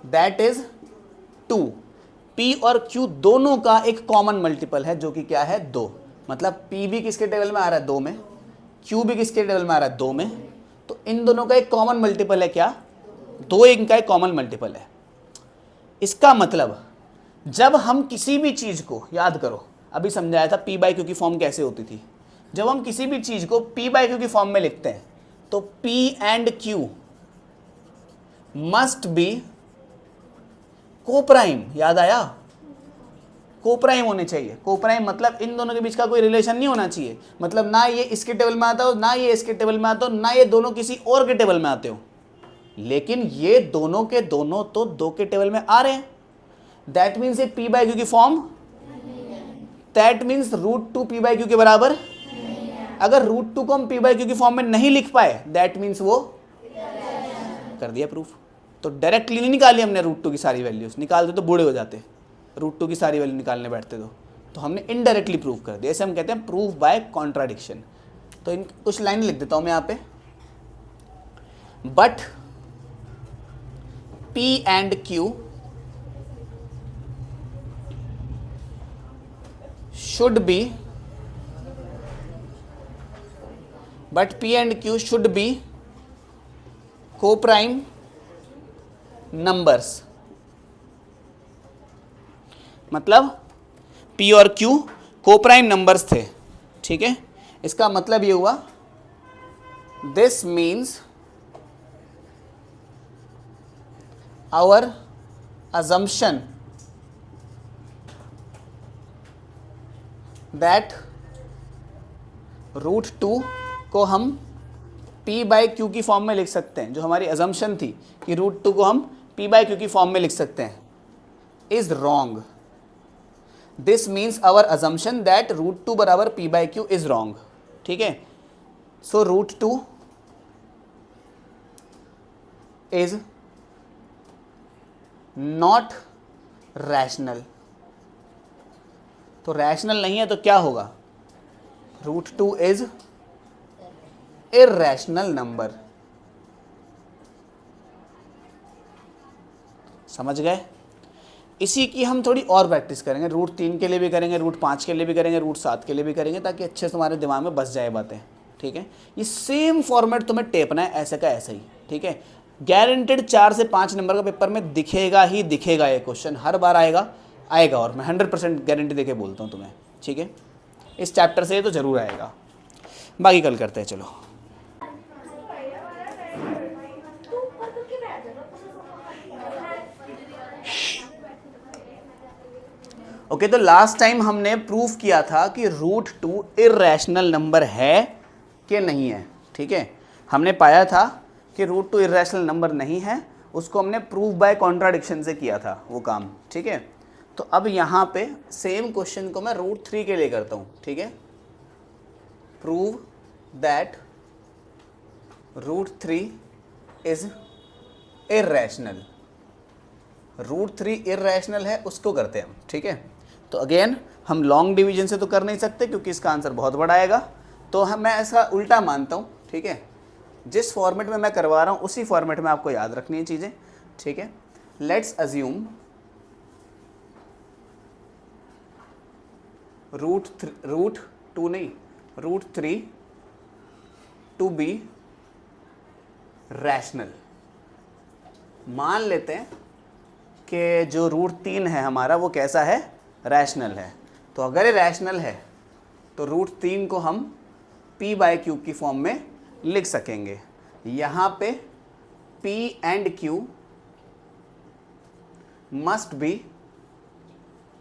that is 2। p और q दोनों का एक कॉमन मल्टीपल है, जो कि क्या है, 2। मतलब p भी किसके टेबल में आ रहा है, 2 में, q भी किसके टेबल में आ रहा है, 2 में। तो इन दोनों का एक कॉमन मल्टीपल है क्या, 2 इनका एक कॉमन मल्टीपल है। इसका मतलब जब हम किसी भी चीज को, याद करो अभी समझाया था p बाय q की फॉर्म कैसे होती थी, जब हम किसी भी चीज को p बाय q की फॉर्म में लिखते हैं तो p and q must be coprime. याद आया? कोप्राइम होने चाहिए। कोप्राइम मतलब इन दोनों के बीच का कोई रिलेशन नहीं होना चाहिए, मतलब ना ये इसके टेबल में आता हो, ना ये इसके टेबल में आता हो, ना ये दोनों किसी और के टेबल में आते हो, लेकिन ये दोनों के दोनों तो 2 के टेबल में आ रहे हैं। दैट मीन्स ये p बाय क्यू की form, that means √2 p by q के बराबर। अगर √2 को हम p बाय क्यू की फॉर्म में नहीं लिख पाए, दैट मीन्स वो कर दिया प्रूफ। तो डायरेक्टली नहीं निकाली हमने रूट टू की सारी वैल्यूज, निकालते तो बूढ़े हो जाते, रूट टू की सारी वैल्यू निकालने बैठते तो हमने इनडायरेक्टली प्रूफ कर दिया। ऐसे हम कहते हैं प्रूफ बाय कॉन्ट्राडिक्शन। तो इन कुछ लाइन लिख देता हूं मैं यहाँ पे, but P and Q should be, but P and Q should be co-prime numbers। मतलब P और Q co-prime numbers थे, ठीक है। इसका मतलब ये हुआ this means our assumption that root two को हम P बाई क्यू की फॉर्म में लिख सकते हैं, जो हमारी अजम्पशन थी कि रूट टू को हम P बाई क्यू की फॉर्म में लिख सकते हैं, is wrong. This means our assumption that root two बराबर P by q is wrong, ठीक है। So root two is not rational. तो रैशनल नहीं है तो क्या होगा, root two is irrational number. समझ गए। इसी की हम थोड़ी और प्रैक्टिस करेंगे, रूट 3 के लिए भी करेंगे, रूट 5 के लिए भी करेंगे, रूट 7 के लिए भी करेंगे, ताकि अच्छे से तुम्हारे दिमाग में बस जाए बातें, ठीक है। ये सेम फॉर्मेट तुम्हें टेपना है, ऐसे का ऐसा ही, ठीक है। गारंटेड 4 से 5 नंबर का पेपर में दिखेगा ही दिखेगा, ये क्वेश्चन हर बार आएगा, और मैं 100% गारंटी देके बोलता हूँ तुम्हें, ठीक है। इस चैप्टर से तो जरूर आएगा, बाकी कल करते हैं। चलो ओके, तो लास्ट टाइम हमने प्रूफ किया था कि रूट टू इर्रेशनल नंबर है कि नहीं है, ठीक है। हमने पाया था कि रूट टू इर्रेशनल नंबर नहीं है, उसको हमने प्रूफ बाय कॉन्ट्राडिक्शन से किया था वो काम, ठीक है। तो अब यहाँ पे सेम क्वेश्चन को मैं रूट 3 के लिए करता हूँ, ठीक है। Prove that root 3 is irrational. Root 3 irrational है, उसको करते हैं हम, ठीक है। तो अगेन हम लॉन्ग डिवीजन से तो कर नहीं सकते क्योंकि इसका आंसर बहुत बड़ा आएगा, तो मैं ऐसा उल्टा मानता हूँ, ठीक है। जिस फॉर्मेट में मैं करवा रहा हूँ उसी फॉर्मेट में आपको याद रखनी है चीज़ें, ठीक है। Let's assume root 3 to be rational. मान लेते हैं कि जो रूट 3 है हमारा वो कैसा है, रैशनल है। तो अगर ये रैशनल है तो रूट 3 को हम P बाई क्यू की फॉर्म में लिख सकेंगे। यहाँ पे P and Q must be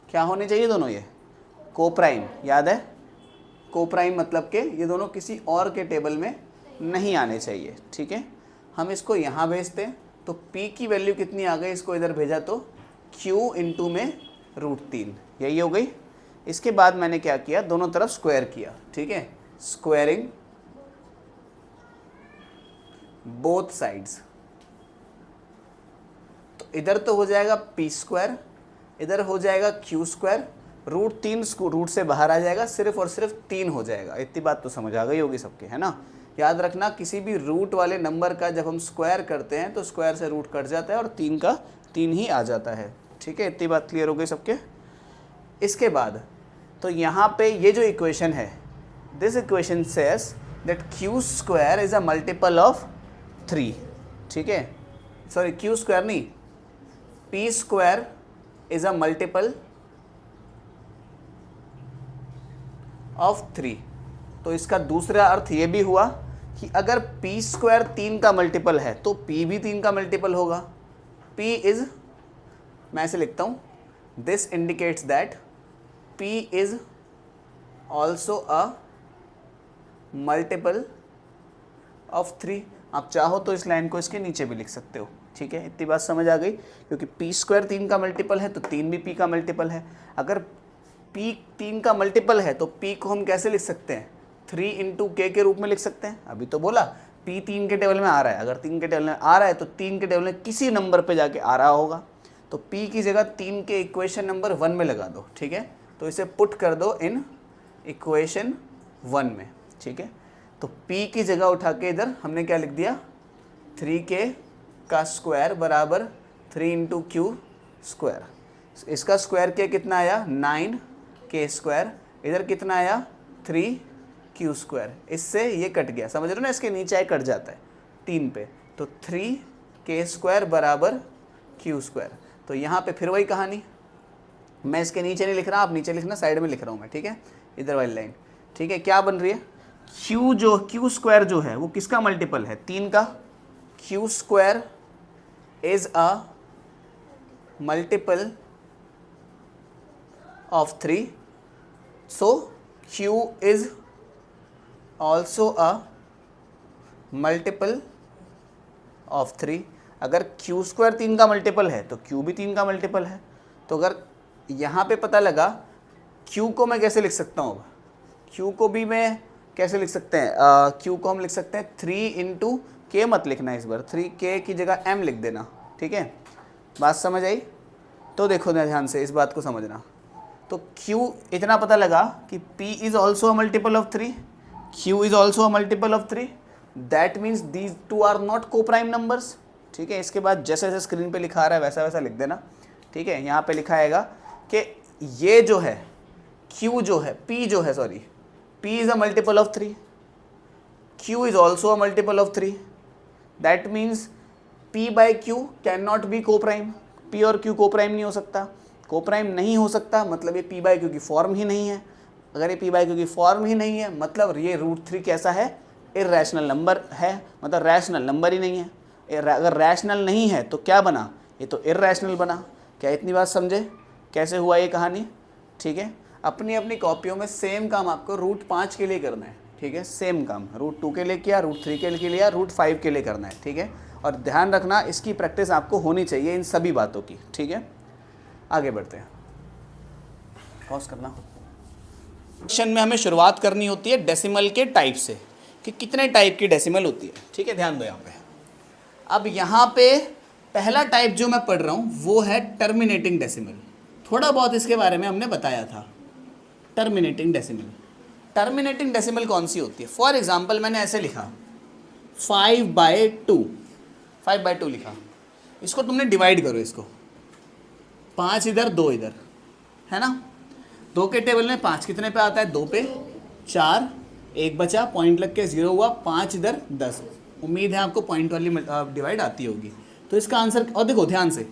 क्या होने चाहिए, दोनों ये कोप्राइम। याद है, कोप्राइम मतलब के ये दोनों किसी और के टेबल में नहीं आने चाहिए, ठीक है। हम इसको यहाँ भेजते हैं तो P की वैल्यू कितनी आ गई, इसको इधर भेजा तो Q इंटू में रूट 3, यही हो गई। इसके बाद मैंने क्या किया, दोनों तरफ स्क्वायर किया, ठीक है। स्क्वायरिंग बोथ साइड्स, तो इधर तो हो जाएगा P स्क्वायर, इधर हो जाएगा Q स्क्वायर, रूट 3 रूट से बाहर आ जाएगा, सिर्फ और सिर्फ 3 हो जाएगा। इतनी बात तो समझ आ गई होगी सबके, है ना। याद रखना, किसी भी रूट वाले नंबर का जब हम स्क्वायर करते हैं तो स्क्वायर से रूट कट जाता है और 3 का 3 ही आ जाता है, ठीक है। इतनी बात क्लियर हो गई सबके। इसके बाद तो यहाँ पे ये जो इक्वेशन है, this equation says that Q square is a multiple of 3, ठीक है। सॉरी, Q स्क्वायर नहीं, P square is a multiple of 3। तो इसका दूसरा अर्थ ये भी हुआ कि अगर P स्क्वायर 3 का मल्टीपल है तो P भी 3 का मल्टीपल होगा। P इज, मैं ऐसे लिखता हूँ, this indicates that P is also a multiple of 3। आप चाहो तो इस लाइन को इसके नीचे भी लिख सकते हो, ठीक है। इतनी बात समझ आ गई, क्योंकि P स्क्वायर 3 का मल्टीपल है तो 3 भी P का मल्टीपल है। अगर P 3 का मल्टीपल है तो P को हम कैसे लिख सकते हैं, 3 इंटू K के रूप में लिख सकते हैं। अभी तो बोला P 3 के टेबल में आ रहा है, अगर 3 के टेबल में आ रहा है तो 3 के टेबल में किसी नंबर पे जाके आ रहा होगा, तो P की जगह 3 के इक्वेशन नंबर 1 में लगा दो, ठीक है। तो इसे पुट कर दो इन इक्वेशन 1 में, ठीक है। तो P की जगह उठा के इधर हमने क्या लिख दिया, 3k का स्क्वायर बराबर 3 इंटू क्यू स्क्वायर। इसका स्क्वायर किया कितना आया, 9k स्क्वायर, इधर कितना आया 3q स्क्वायर। इससे ये कट गया, समझ रहे हो ना, इसके नीचे कट जाता है 3 पे, तो 3k स्क्वायर बराबर q स्क्वायर। तो यहाँ पे फिर वही कहानी, मैं इसके नीचे नहीं लिख रहा, आप नीचे लिखना, साइड में लिख रहा हूँ मैं, ठीक है, इधर वाली लाइन, ठीक है। क्या बन रही है, q स्क्वायर जो है वो किसका मल्टीपल है, 3 का। q square is a multiple of 3, so q is also a multiple of 3। अगर q स्क्वायर 3 का मल्टीपल है तो q भी 3 का मल्टीपल है। तो अगर यहाँ पे पता लगा, q को मैं कैसे लिख सकता हूँ, q को भी मैं कैसे लिख सकते हैं, q को हम लिख सकते हैं 3 इंटू के, मत लिखना इस बार, 3k की जगह m लिख देना, ठीक है। बात समझ आई, तो देखो ध्यान से इस बात को समझना। तो q इतना पता लगा कि p is also a multiple of 3, q is also a multiple of 3, that means these two are not coprime numbers, ठीक है। इसके बाद जैसे जैसे स्क्रीन पे लिखा आ रहा है वैसा वैसा लिख देना, ठीक है। यहाँ पे लिखा आएगा कि ये जो है q जो है, p जो है, sorry, p is a multiple of 3, q is also a multiple of 3, that means p by q can not be को प्राइम, p और q को प्राइम नहीं हो सकता। को प्राइम नहीं हो सकता मतलब ये p बाई क्यू की फॉर्म ही नहीं है। अगर ये p बाई क्यू की फॉर्म ही नहीं है मतलब ये √3 कैसा है, इर्रेशनल नंबर है, मतलब रैशनल नंबर ही नहीं है। अगर रैशनल नहीं है तो क्या बना, ये तो इर्रेशनल बना। क्या इतनी बात समझे कैसे हुआ ये कहानी, ठीक है। अपनी अपनी कॉपियों में सेम काम आपको √5 के लिए करना है, ठीक है। सेम काम √2 के लिए किया, √3 के लिए किया, √5 के लिए करना है, ठीक है। और ध्यान रखना इसकी प्रैक्टिस आपको होनी चाहिए इन सभी बातों की, ठीक है। आगे बढ़ते हैं, पॉज करना। क्वेश्चन में हमें शुरुआत करनी होती है डेसिमल के टाइप से, कि कितने टाइप की डेसिमल होती है, ठीक है। ध्यान दो यहाँ पे। अब यहाँ पे पहला टाइप जो मैं पढ़ रहा हूँ वो है टर्मिनेटिंग डेसिमल। थोड़ा बहुत इसके बारे में हमने बताया था। टर्मिनेटिंग डेसिमल, टर्मिनेटिंग डेसिमल कौन सी होती है, फॉर एग्जाम्पल मैंने ऐसे लिखा 5/2, 5/2 लिखा, इसको तुमने डिवाइड करो, इसको 5 इधर 2 इधर, है ना। 2 के टेबल में 5 कितने पे आता है, 2 पे, 4, 1 बचा, पॉइंट लग के 0 हुआ, 5 इधर 10। उम्मीद है आपको पॉइंट वाली डिवाइड आती होगी। तो इसका आंसर, और देखो ध्यान से,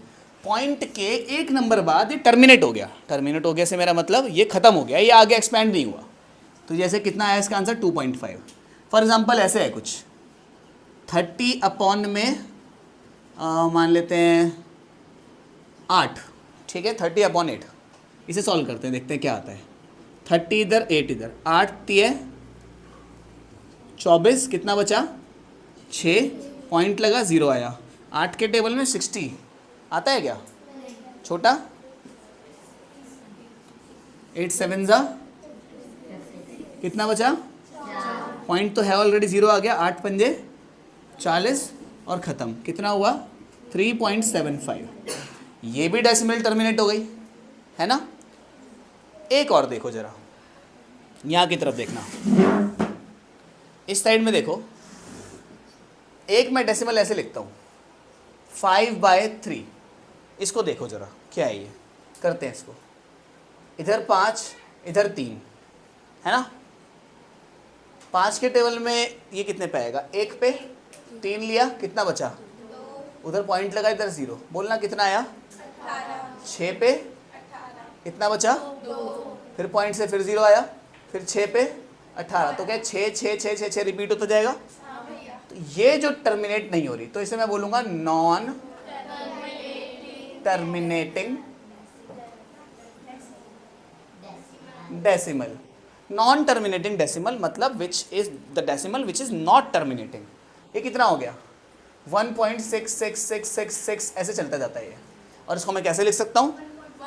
पॉइंट के एक नंबर बाद ये टर्मिनेट हो गया। टर्मिनेट हो गया से मेरा मतलब ये खत्म हो गया, ये आगे एक्सपेंड नहीं हुआ। तो जैसे कितना आया इसका आंसर 2.5। फॉर एग्जाम्पल ऐसे है कुछ 30 अपॉन में मान लेते हैं 8, ठीक है, 30 अपॉन 8। इसे सॉल्व करते हैं, देखते हैं क्या आता है। 30 इधर 8 इधर, 8 3 24, कितना बचा 6, पॉइंट लगा 0 आया। 8 के टेबल में 60 आता है क्या, छोटा, 8 7 जा, कितना बचा, पॉइंट तो है ऑलरेडी 0 आ गया, 8 पंजे 40 और ख़त्म। कितना हुआ 3.75। ये भी डेसिमल टर्मिनेट हो गई, है ना। एक और देखो जरा, यहाँ की तरफ देखना, इस साइड में देखो। एक मैं डेसिमल ऐसे लिखता हूँ 5/3, इसको देखो जरा क्या है ये, करते हैं इसको। इधर 5 इधर 3, है ना। 5 के टेबल में ये कितने पे आएगा, 1 पे, 3 लिया, कितना बचा, उधर पॉइंट लगा, इधर 0, बोलना कितना आया, 6 पे, कितना बचा, फिर पॉइंट से फिर 0 आया, फिर 6 पे 18, तो क्या 6 6 6 6 6 रिपीट होता जाएगा। तो ये जो टर्मिनेट नहीं हो रही, तो इसे मैं बोलूँगा non terminating decimal. Non terminating decimal मतलब which is the decimal which is not terminating. ये कितना हो गया 1.66666 ऐसे चलता जाता है ये। और इसको मैं कैसे लिख सकता हूँ,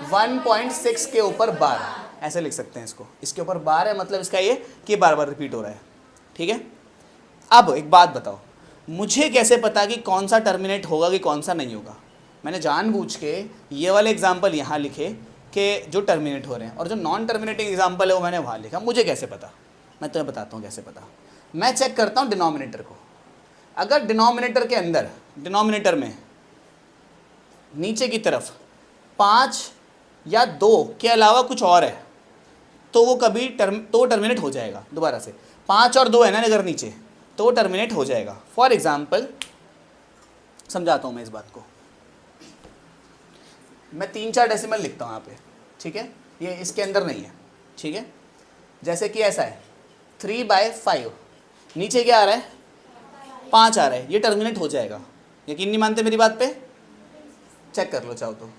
1.6 के ऊपर बार, ऐसे लिख सकते हैं इसको। इसके ऊपर बार है मतलब इसका ये कि बार बार रिपीट हो रहा है, ठीक है। अब एक बात बताओ, मुझे कैसे पता कि कौन सा टर्मिनेट होगा कि कौन सा नहीं होगा? मैंने जानबूझ के ये वाले एग्जाम्पल यहाँ लिखे कि जो टर्मिनेट हो रहे हैं, और जो नॉन टर्मिनेटिंग एग्जाम्पल है वो मैंने वहाँ लिखा। मुझे कैसे पता? मैं तुम्हें बताता हूँ कैसे पता। मैं चेक करता हूँ डिनोमिनेटर को। अगर डिनोमिनेटर के अंदर, डिनोमिनेटर में नीचे की तरफ 5 या 2 के अलावा कुछ और है तो वो कभी टर्मिनेट हो जाएगा। दोबारा से 5 और 2 है ना अगर नीचे, तो वो टर्मिनेट हो जाएगा। फॉर एग्जाम्पल समझाता हूँ मैं इस बात को। मैं 3-4 डेसिमल लिखता हूँ यहाँ पे, ठीक है? ये इसके अंदर नहीं है, ठीक है? जैसे कि ऐसा है 3/5, नीचे क्या आ रहा है? 5 आ रहा है, ये टर्मिनेट हो जाएगा। यकीन नहीं मानते मेरी बात पे? चेक कर लो चाहो तो।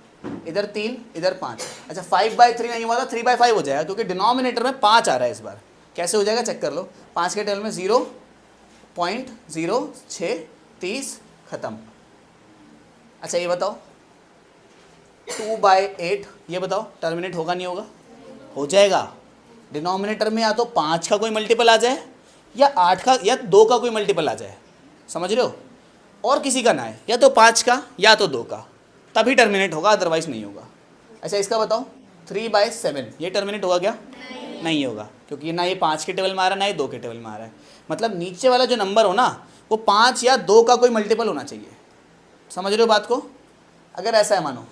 इधर 3, इधर 5। अच्छा 5/3 नहीं हुआ था, 3/5 हो जाएगा क्योंकि डिनोमिनेटर में 5 आ रहा है इस बार। कैसे हो जाएगा चेक कर लो। 5 के टेबल में 0.0630 खत्म। अच्छा ये बताओ 2/8, ये बताओ टर्मिनेट होगा नहीं होगा? हो जाएगा। डिनोमिनेटर में या तो 5 का कोई मल्टीपल आ जाए या 8 का या 2 का कोई मल्टीपल आ जाए, समझ रहे हो? और किसी का ना है, या तो 5 का या तो 2 का, तभी टर्मिनेट होगा, अदरवाइज नहीं होगा। अच्छा इसका बताओ 3/7, ये टर्मिनेट होगा क्या? नहीं होगा, क्योंकि ना ये 5 के टेबल में आ रहा है ना ये 2 के टेबल में आ रहा है। मतलब नीचे वाला जो नंबर हो ना वो 5 या 2 का कोई मल्टीपल होना चाहिए। समझ रहे हो बात को? अगर ऐसा है मानो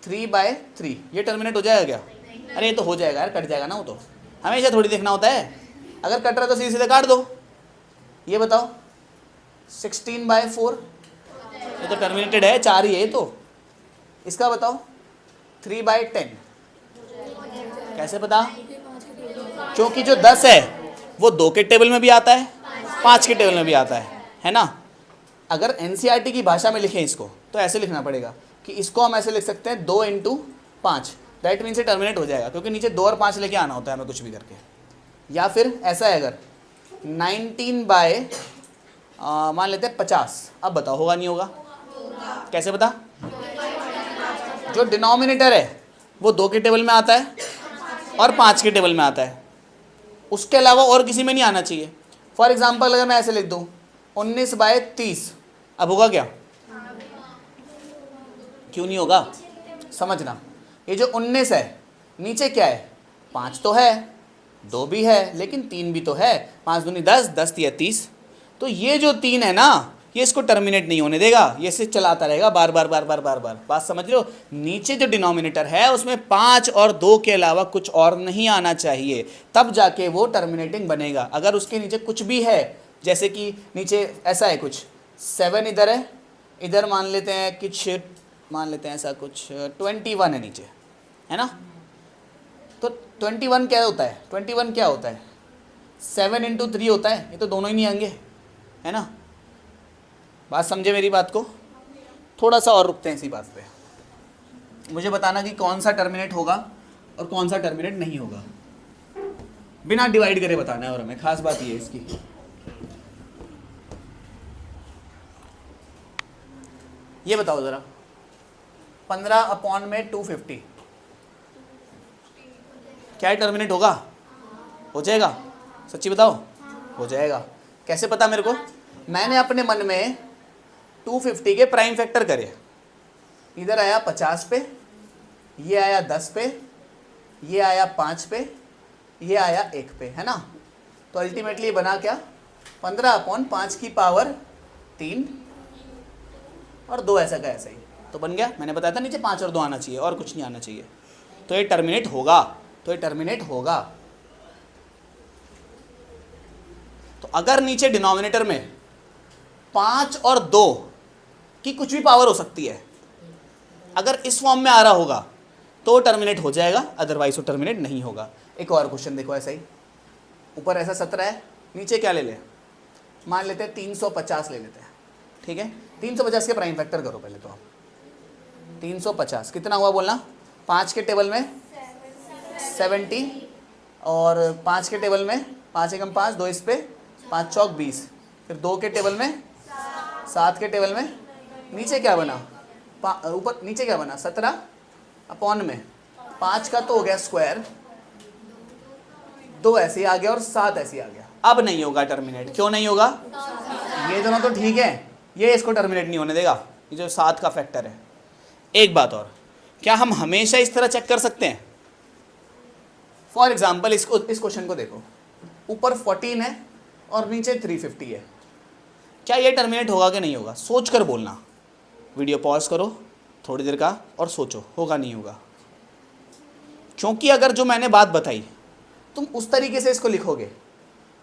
3/3, ये टर्मिनेट हो जाएगा क्या? अरे ये तो हो जाएगा यार, कट जाएगा ना वो तो। हमेशा थोड़ी देखना होता है, अगर कट रहा है तो सीधे सीधे काट दो। ये बताओ 16/4, ये तो टर्मिनेटेड है, 4 ही है ये तो। इसका बताओ 3/10, कैसे पता? क्योंकि जो 10 है वो 2 के टेबल में भी आता है, 5 के टेबल में भी आता है ना? अगर एनसीईआरटी की भाषा में लिखें इसको तो ऐसे लिखना पड़ेगा कि इसको हम ऐसे लिख सकते हैं 2 × 5, दैट मीन से टर्मिनेट हो जाएगा, क्योंकि नीचे 2 और 5 लेके आना होता है हमें कुछ भी करके। या फिर ऐसा है अगर 19 मान लेते हैं 50, अब बताओ होगा नहीं होगा? कैसे पता? जो डिनोमिनेटर है वो 2 के टेबल में आता है और 5 के टेबल में आता है, उसके अलावा और किसी में नहीं आना चाहिए। फॉर एग्जाम्पल अगर मैं ऐसे लिख दूँ 19/30, अब होगा क्या? क्यों नहीं होगा? समझना, ये जो 19 है नीचे क्या है? 5 तो है, 2 भी है, लेकिन 3 भी तो है। 5 दूनी 10, 10 तिया 30। तो ये जो 3 है ना ये इसको टर्मिनेट नहीं होने देगा, ये इसे चलाता रहेगा बार बार बार बार बार बार। बात समझ रहे हो? नीचे जो डिनोमिनेटर है उसमें 5 और 2 के अलावा कुछ और नहीं आना चाहिए, तब जाके वो टर्मिनेटिंग बनेगा। अगर उसके नीचे कुछ भी है, जैसे कि नीचे ऐसा है कुछ 7 इधर है, इधर मान लेते हैं कुछ, मान लेते हैं ऐसा कुछ 21 है नीचे, है ना? तो 21 क्या होता है? 21 क्या होता है? 7 × 3 होता है। ये तो दोनों ही नहीं आएंगे, है ना? बात समझे मेरी बात को? थोड़ा सा और रुकते हैं इसी बात पे। मुझे बताना कि कौन सा टर्मिनेट होगा और कौन सा टर्मिनेट नहीं होगा, बिना डिवाइड करे बताना है। और हमें खास बात ये है इसकी, ये बताओ ज़रा 15/250 क्या है? टर्मिनेट होगा? हो जाएगा? सच्ची बताओ हो जाएगा। कैसे पता मेरे को? मैंने अपने मन में 250 के प्राइम फैक्टर करे। इधर आया 50 पे, ये आया 10 पे, ये आया 5 पे, ये आया 1 पे, है ना? तो अल्टीमेटली बना क्या? 15/5 की पावर 3 और 2 ऐसा का ऐसा ही तो बन गया। मैंने बताया था नीचे 5 और 2 आना चाहिए और कुछ नहीं आना चाहिए, तो ये टर्मिनेट होगा। तो ये टर्मिनेट होगा। तो अगर नीचे डिनोमिनेटर में 5 और 2 की कुछ भी पावर हो सकती है, अगर इस फॉर्म में आ रहा होगा तो टर्मिनेट हो जाएगा, अदरवाइज वो टर्मिनेट नहीं होगा। एक और क्वेश्चन देखो, ऐसा ही ऊपर ऐसा 17 है, नीचे क्या ले ले? मान लेते हैं 350 ले लेते हैं, ठीक है? 350 के प्राइम फैक्टर करो पहले तो आप। 350 कितना हुआ बोलना? 5 के टेबल में 70 और 5 के टेबल में 5 एकम 5, 2 इस पे 5 चौक 20, फिर 2 के टेबल में 7 के टेबल में नीचे क्या बना? ऊपर नीचे क्या बना? 17 में 5 का तो हो गया स्क्वायर, 2 ऐसे ही आ गया और 7 ऐसे ही आ गया। अब नहीं होगा टर्मिनेट। क्यों नहीं होगा? ये दोनों तो ठीक है, ये इसको टर्मिनेट नहीं होने देगा, ये जो 7 का फैक्टर है। एक बात और, क्या हम हमेशा इस तरह चेक कर सकते हैं? फॉर एग्जाम्पल इस क्वेश्चन को देखो, ऊपर 14 है और नीचे 350 है, क्या ये टर्मिनेट होगा कि नहीं होगा? सोच कर बोलना, वीडियो पॉज करो थोड़ी देर का और सोचो, होगा नहीं होगा। क्योंकि अगर जो मैंने बात बताई तुम उस तरीके से इसको लिखोगे,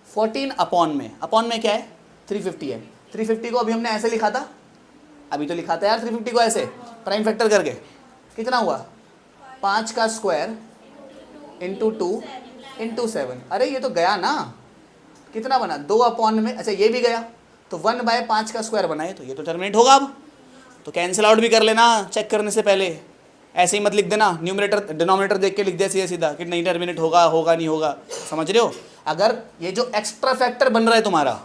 14 अपॉन में क्या है? 350 है। 350 को अभी हमने ऐसे लिखा था, अभी तो लिखा था यार 350 को ऐसे प्राइम फैक्टर करके, कितना हुआ? 5 का स्क्वायर इंटू 2 इंटू 7। अरे ये तो गया ना, कितना बना? 2 अपॉन में, अच्छा ये भी गया, तो 1/5 का स्क्वायर बना है, तो ये तो टर्मिनेट होगा। अब तो कैंसिल आउट भी कर लेना चेक करने से पहले, ऐसे ही मत लिख देना न्यूमरेटर डिनोमिनेटर देख के लिख दिया सीधा सीधा कि नहीं टर्मिनेट होगा, होगा नहीं होगा। समझ रहे हो? अगर ये जो एक्स्ट्रा फैक्टर बन रहा है तुम्हारा,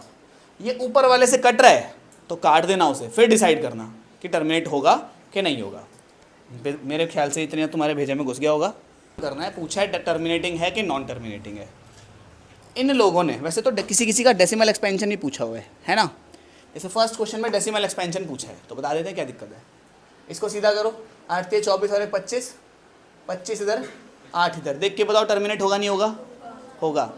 ये ऊपर वाले से कट रहा है तो काट देना उसे, फिर डिसाइड करना कि टर्मिनेट होगा कि नहीं होगा। मेरे ख्याल से इतने तुम्हारे भेजे में घुस गया होगा। करना है, पूछा है टर्मिनेटिंग है कि नॉन टर्मिनेटिंग है। इन लोगों ने वैसे तो किसी किसी का डेसिमल एक्सपेंशन भी पूछा हुआ है ना? जैसे फर्स्ट क्वेश्चन में डेसिमल एक्सपेंशन पूछा है, तो बता देते हैं क्या दिक्कत है। इसको सीधा करो, 8 × 24 और 25, 25 इधर 8 इधर, देख के बताओ टर्मिनेट होगा नहीं होगा? होगा।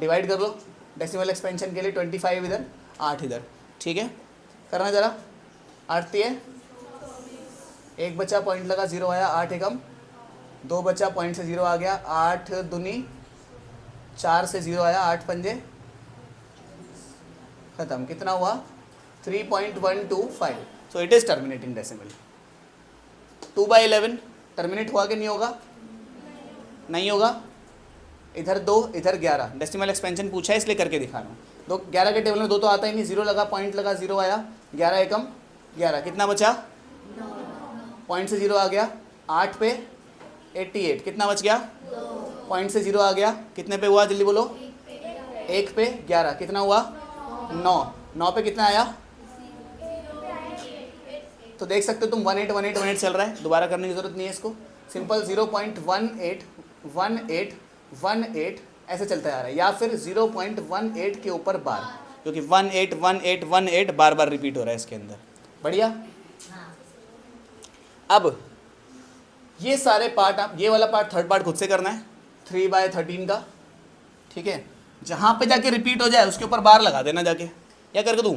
डिवाइड कर लो डेसिमल एक्सपेंशन के लिए, 25 इधर 8 इधर, ठीक है? करना जरा, 8 है, 1 बचा पॉइंट लगा 0 आया, 8 एकम 2 बचा पॉइंट से 0 आ गया, 8 दूनी 4 से 0 आया, 8 पंजे खत्म, कितना हुआ? 3.125। So it is terminating decimal. 2/11 terminate हुआ कि नहीं होगा? नहीं होगा। इधर 2 इधर 11, डेसिमल एक्सपेंशन पूछा है इसलिए करके दिखा रहा हूँ। 11 के टेबल में 2 तो आता ही नहीं, 0 लगा, पॉइंट लगा 0 आया, 11 एकम 11, कितना बचा? पॉइंट से 0 आ गया, 8 पे 88, कितना बच गया? पॉइंट से 0 आ गया, कितने पे हुआ जल्दी बोलो? 1 पे 11, कितना हुआ? 9 पे कितना आया? तो देख सकते हो तुम 18 चल रहा है, दोबारा करने की जरूरत नहीं है इसको, सिंपल 0.18 ऐसे चलता आ रहा है, या फिर 0.18 के ऊपर बार, क्योंकि 18 बार बार रिपीट हो रहा है इसके अंदर। बढ़िया। अब ये सारे पार्ट, आप ये वाला पार्ट थर्ड पार्ट खुद से करना है 3/13 का, ठीक है? जहाँ पे जाके रिपीट हो जाए उसके ऊपर बार लगा देना जाके, या करके दूँ?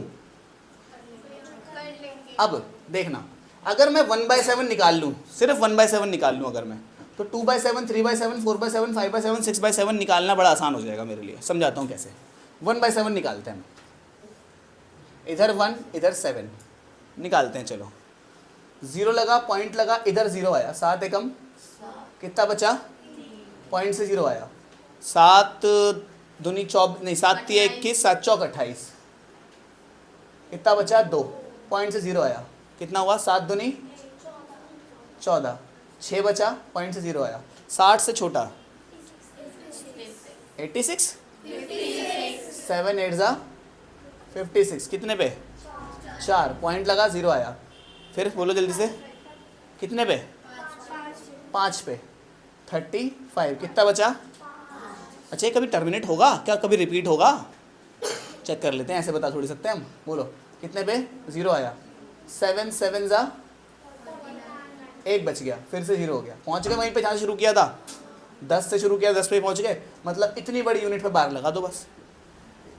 अब देखना, अगर मैं 1/7 निकाल लूँ, सिर्फ 1/7 निकाल लूँ अगर मैं, तो 2/7, 3/7, 4/7, 5/7, 6/7 निकालना बड़ा आसान हो जाएगा मेरे लिए। समझाता हूँ कैसे। 1/7 निकालते हैं, इधर 1 इधर 7 निकालते हैं। चलो, 0 लगा, पॉइंट लगा, इधर 0 आया, 7 एकम कितना बचा? पॉइंट से 0 आया, 7 दूनी 24, नहीं 7 × 21, 7 × 28, कितना बचा? 2, पॉइंट से 0 आया, कितना हुआ? 7 दूनी 14, 6 बचा, पॉइंट से 0 आया, 60 से छोटा 86, 7 8 ज़ा 56, कितने पे? 4, पॉइंट लगा 0 आया, फिर बोलो जल्दी से, कितने पे? 5 पे 35, कितना बचा? अच्छा, ये कभी टर्मिनेट होगा क्या? कभी रिपीट होगा? चेक कर लेते हैं, ऐसे बता थोड़ी सकते हैं हम। बोलो कितने पे? 0 आया, 7 7 ज़ा 1 बच गया, फिर से 0 हो गया, पहुंच गए वहीं पे जहाँ से शुरू किया था, 10 से शुरू किया, 10 पे पहुंच गए। मतलब इतनी बड़ी यूनिट पे बार लगा दो बस।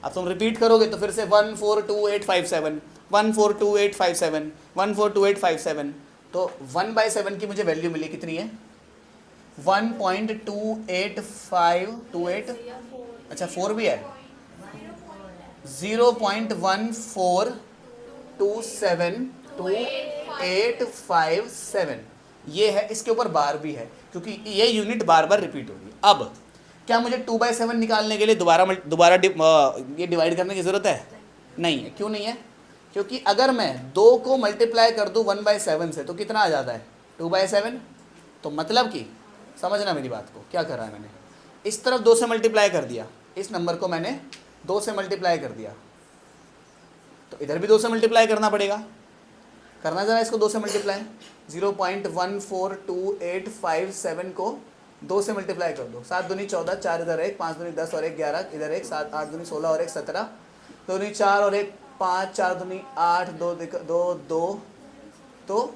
अब तुम रिपीट करोगे तो फिर से 142857, 142857, 142857, तो 1/7 की मुझे वैल्यू मिली, कितनी है? 1.28528, अच्छा 4 भी है, 0.14272857, ये है, इसके ऊपर बार भी है क्योंकि ये यूनिट बार बार रिपीट होगी। अब क्या मुझे 2/7 निकालने के लिए दोबारा ये डिवाइड करने की ज़रूरत है? नहीं है। क्यों नहीं है? क्योंकि अगर मैं 2 को मल्टीप्लाई कर दूँ 1/7 से तो कितना आ जाता है? 2/7। तो मतलब कि समझना मेरी बात को, क्या करा है मैंने, इस तरफ 2 से मल्टीप्लाई कर दिया, इस नंबर को मैंने 2 से मल्टीप्लाई कर दिया, तो इधर भी 2 से मल्टीप्लाई करना पड़ेगा। करना ज़रा इसको 2 से मल्टीप्लाई, 0.14287 को 2 से मल्टीप्लाई कर दो, 7 दूनी 14, 4 इधर 1, 5 दूनी 10 और 1 11, इधर 1, 7 8 दूनी 16 और 1 17, 2 दूनी 4 और 1 5 4 दूनी 8 2 2 2 तो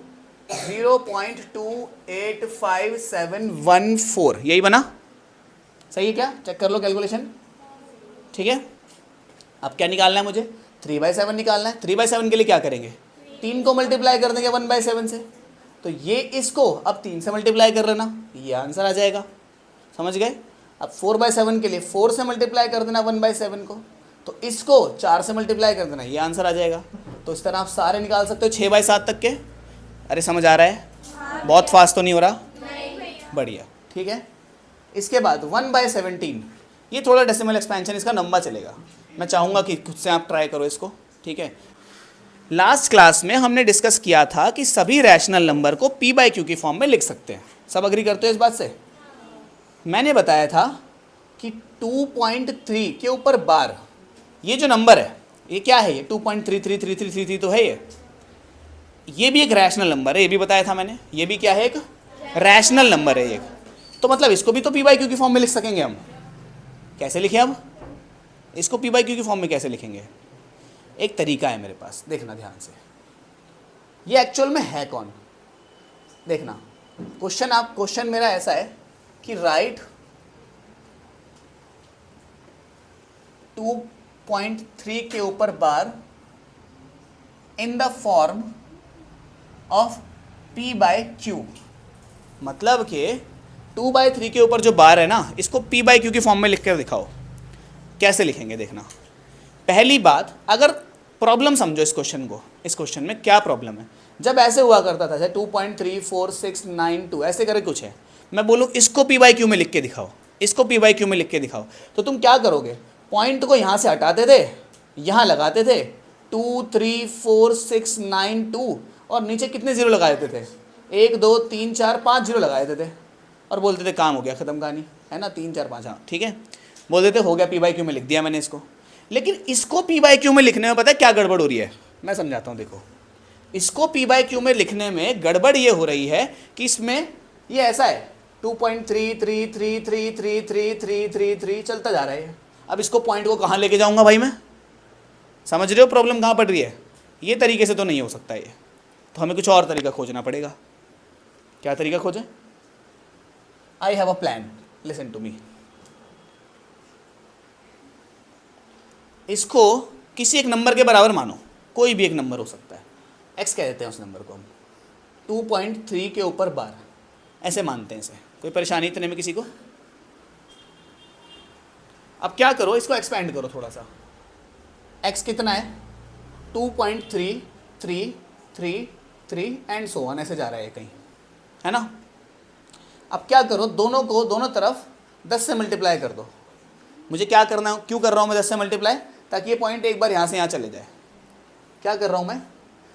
0.28571 यही बना, सही है क्या? चेक कर लो कैलकुलेशन, ठीक है। अब क्या निकालना है मुझे? 3/7 निकालना है। 3/7 के लिए क्या करेंगे? 3 को मल्टीप्लाई कर देंगे 1/7 से, तो ये इसको अब 3 से मल्टीप्लाई कर लेना, ये आंसर आ जाएगा, समझ गए। अब 4/7 के लिए 4 से मल्टीप्लाई कर देना 1/7 को, तो इसको 4 से मल्टीप्लाई कर देना, ये आंसर आ जाएगा। तो इस तरह आप सारे निकाल सकते हो 6/7 तक के। अरे समझ आ रहा है? बहुत फास्ट तो नहीं हो रहा? बढ़िया, ठीक है। इसके बाद 1/17, ये थोड़ा डेसिमल एक्सपेंशन इसका लंबा चलेगा, मैं चाहूँगा कि खुद से आप ट्राई करो इसको, ठीक है। लास्ट क्लास में हमने डिस्कस किया था कि सभी रैशनल नंबर को p/q की फॉर्म में लिख सकते हैं, सब अग्री करते हो इस बात से? मैंने बताया था कि 2.3 के ऊपर बार, ये जो नंबर है ये क्या है? ये 2.333333 तो है ये भी एक रैशनल नंबर है, ये भी बताया था मैंने। ये भी क्या है? एक रैशनल नंबर है एक, तो मतलब इसको भी तो p/q की फॉर्म में लिख सकेंगे हम। कैसे लिखें अब इसको? p/q की फॉर्म में कैसे लिखेंगे? एक तरीका है मेरे पास, देखना ध्यान से। ये एक्चुअल में है कौन? देखना, क्वेश्चन मेरा ऐसा है कि राइट 2.3 के ऊपर bar in the form of p/q, मतलब कि 2/3 के ऊपर जो बार है ना, इसको p/q की फॉर्म में लिख कर दिखाओ। कैसे लिखेंगे देखना। पहली बात, अगर प्रॉब्लम समझो इस क्वेश्चन को, इस क्वेश्चन में क्या प्रॉब्लम है। जब ऐसे हुआ करता था, जैसे 2.34692 ऐसे करके कुछ है, मैं बोलूँ इसको p/q में लिख के दिखाओ, इसको p/q में लिख के दिखाओ, तो तुम क्या करोगे? पॉइंट को यहाँ से हटाते थे, यहाँ लगाते थे 2344692 और नीचे कितने जीरो लगा देते थे? 1 2 3 4 5 जीरो लगा देते थे और बोलते थे काम हो गया, ख़त्म कहानी, है ना। 3 4 5, हाँ ठीक है, बोल देते हो गया, p/q में लिख दिया मैंने इसको। लेकिन इसको p/q में लिखने में पता है क्या गड़बड़ हो रही है? मैं समझाता हूँ, देखो। इसको p/q में लिखने में गड़बड़ ये हो रही है कि इसमें ये ऐसा है 2.33333333 चलता जा रहा है। अब इसको पॉइंट को कहाँ लेके जाऊँगा भाई मैं? समझ रहे हो प्रॉब्लम कहाँ पड़ रही है? ये तरीके से तो नहीं हो सकता ये, तो हमें कुछ और तरीका खोजना पड़ेगा। क्या तरीका खोजें? I have a plan, listen to me. इसको किसी एक नंबर के बराबर मानो, कोई भी एक नंबर हो सकता है, x कह देते हैं उस नंबर को हम। 2.3 के ऊपर बार ऐसे मानते हैं इसे, कोई परेशानी इतने में किसी को? अब क्या करो, इसको एक्सपेंड करो थोड़ा सा। x कितना है? 2.3333 एंड सो ऑन, ऐसे जा रहा है कहीं, है ना। अब क्या करो, दोनों को दोनों तरफ 10 से मल्टीप्लाई कर दो। मुझे क्या करना है, क्यों कर रहा हूँ मैं 10 से मल्टीप्लाई? ताकि ये पॉइंट एक बार यहाँ से यहाँ चले जाए। क्या कर रहा हूँ मैं?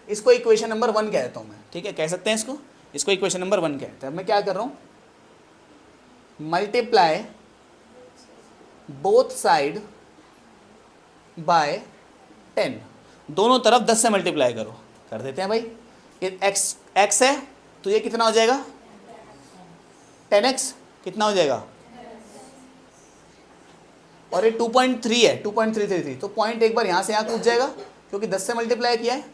इसको इक्वेशन नंबर 1 कहता हूँ मैं, ठीक है, कह सकते हैं इसको इक्वेशन नंबर 1 कहते हैं। मैं क्या कर रहा हूँ? मल्टीप्लाई बोथ साइड बाय 10, दोनों तरफ 10 से मल्टीप्लाई करो। कर देते हैं भाई। ये x है तो ये कितना हो जाएगा? 10x कितना हो जाएगा? और ये 2.3 है, 2.333, तो पॉइंट एक बार यहाँ से यहाँ कूद जाएगा क्योंकि 10 से मल्टीप्लाई किया है।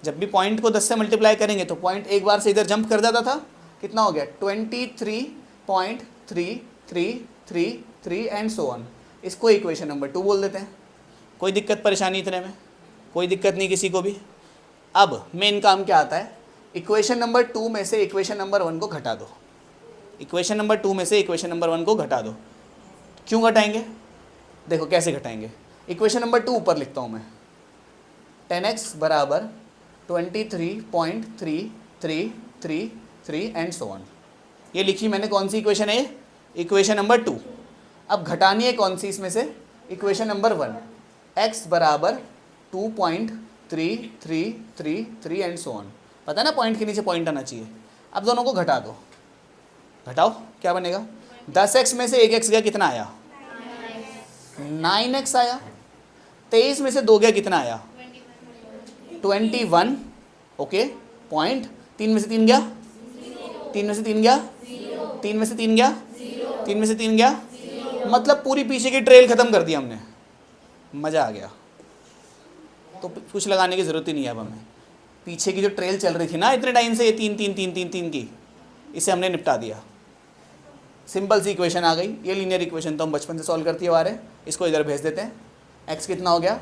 जब भी पॉइंट को 10 से मल्टीप्लाई करेंगे तो पॉइंट एक बार से इधर जंप कर जाता था। कितना हो गया? 23.3333 एंड सो ऑन। इसको इक्वेशन नंबर 2 बोल देते हैं। कोई दिक्कत परेशानी इतने में? कोई दिक्कत नहीं किसी को भी। अब मेन काम क्या आता है? इक्वेशन नंबर 2 में से इक्वेशन नंबर 1 को घटा दो। इक्वेशन नंबर 2 में से इक्वेशन नंबर 1 को घटा दो। क्यों घटाएंगे? देखो कैसे घटाएंगे। इक्वेशन नंबर 2 ऊपर लिखता हूँ मैं, 10x बराबर 23.3333 एंड सो ऑन। ये लिखी मैंने, कौन सी इक्वेशन है? Equation number 2। अब घटानी है कौन सी इसमें से? इक्वेशन नंबर 1, x बराबर 2.3333 एंड सो ऑन। पता है ना, पॉइंट के नीचे पॉइंट आना चाहिए। अब दोनों को घटा दो। घटाओ, क्या बनेगा? 10x में से 1x गया, कितना आया? 9x आया। 23 में से 2 गया, कितना आया? 21। ओके, पॉइंट 3 में से 3 गया, 3 में से 3 गया, 3 में से 3 गया, 3 में से 3 गया, मतलब पूरी पीछे की ट्रेल खत्म कर दी हमने। मज़ा आ गया। तो कुछ लगाने की ज़रूरत ही नहीं है अब हमें। पीछे की जो ट्रेल चल रही थी ना इतने टाइम से, ये 3 3 3 3 3 की, इसे हमने निपटा दिया। सिंपल सी इक्वेशन आ गई। ये लीनियर इक्वेशन तो हम बचपन से सॉल्व करती है आ रहे हैं। इसको इधर भेज देते हैं। x कितना हो गया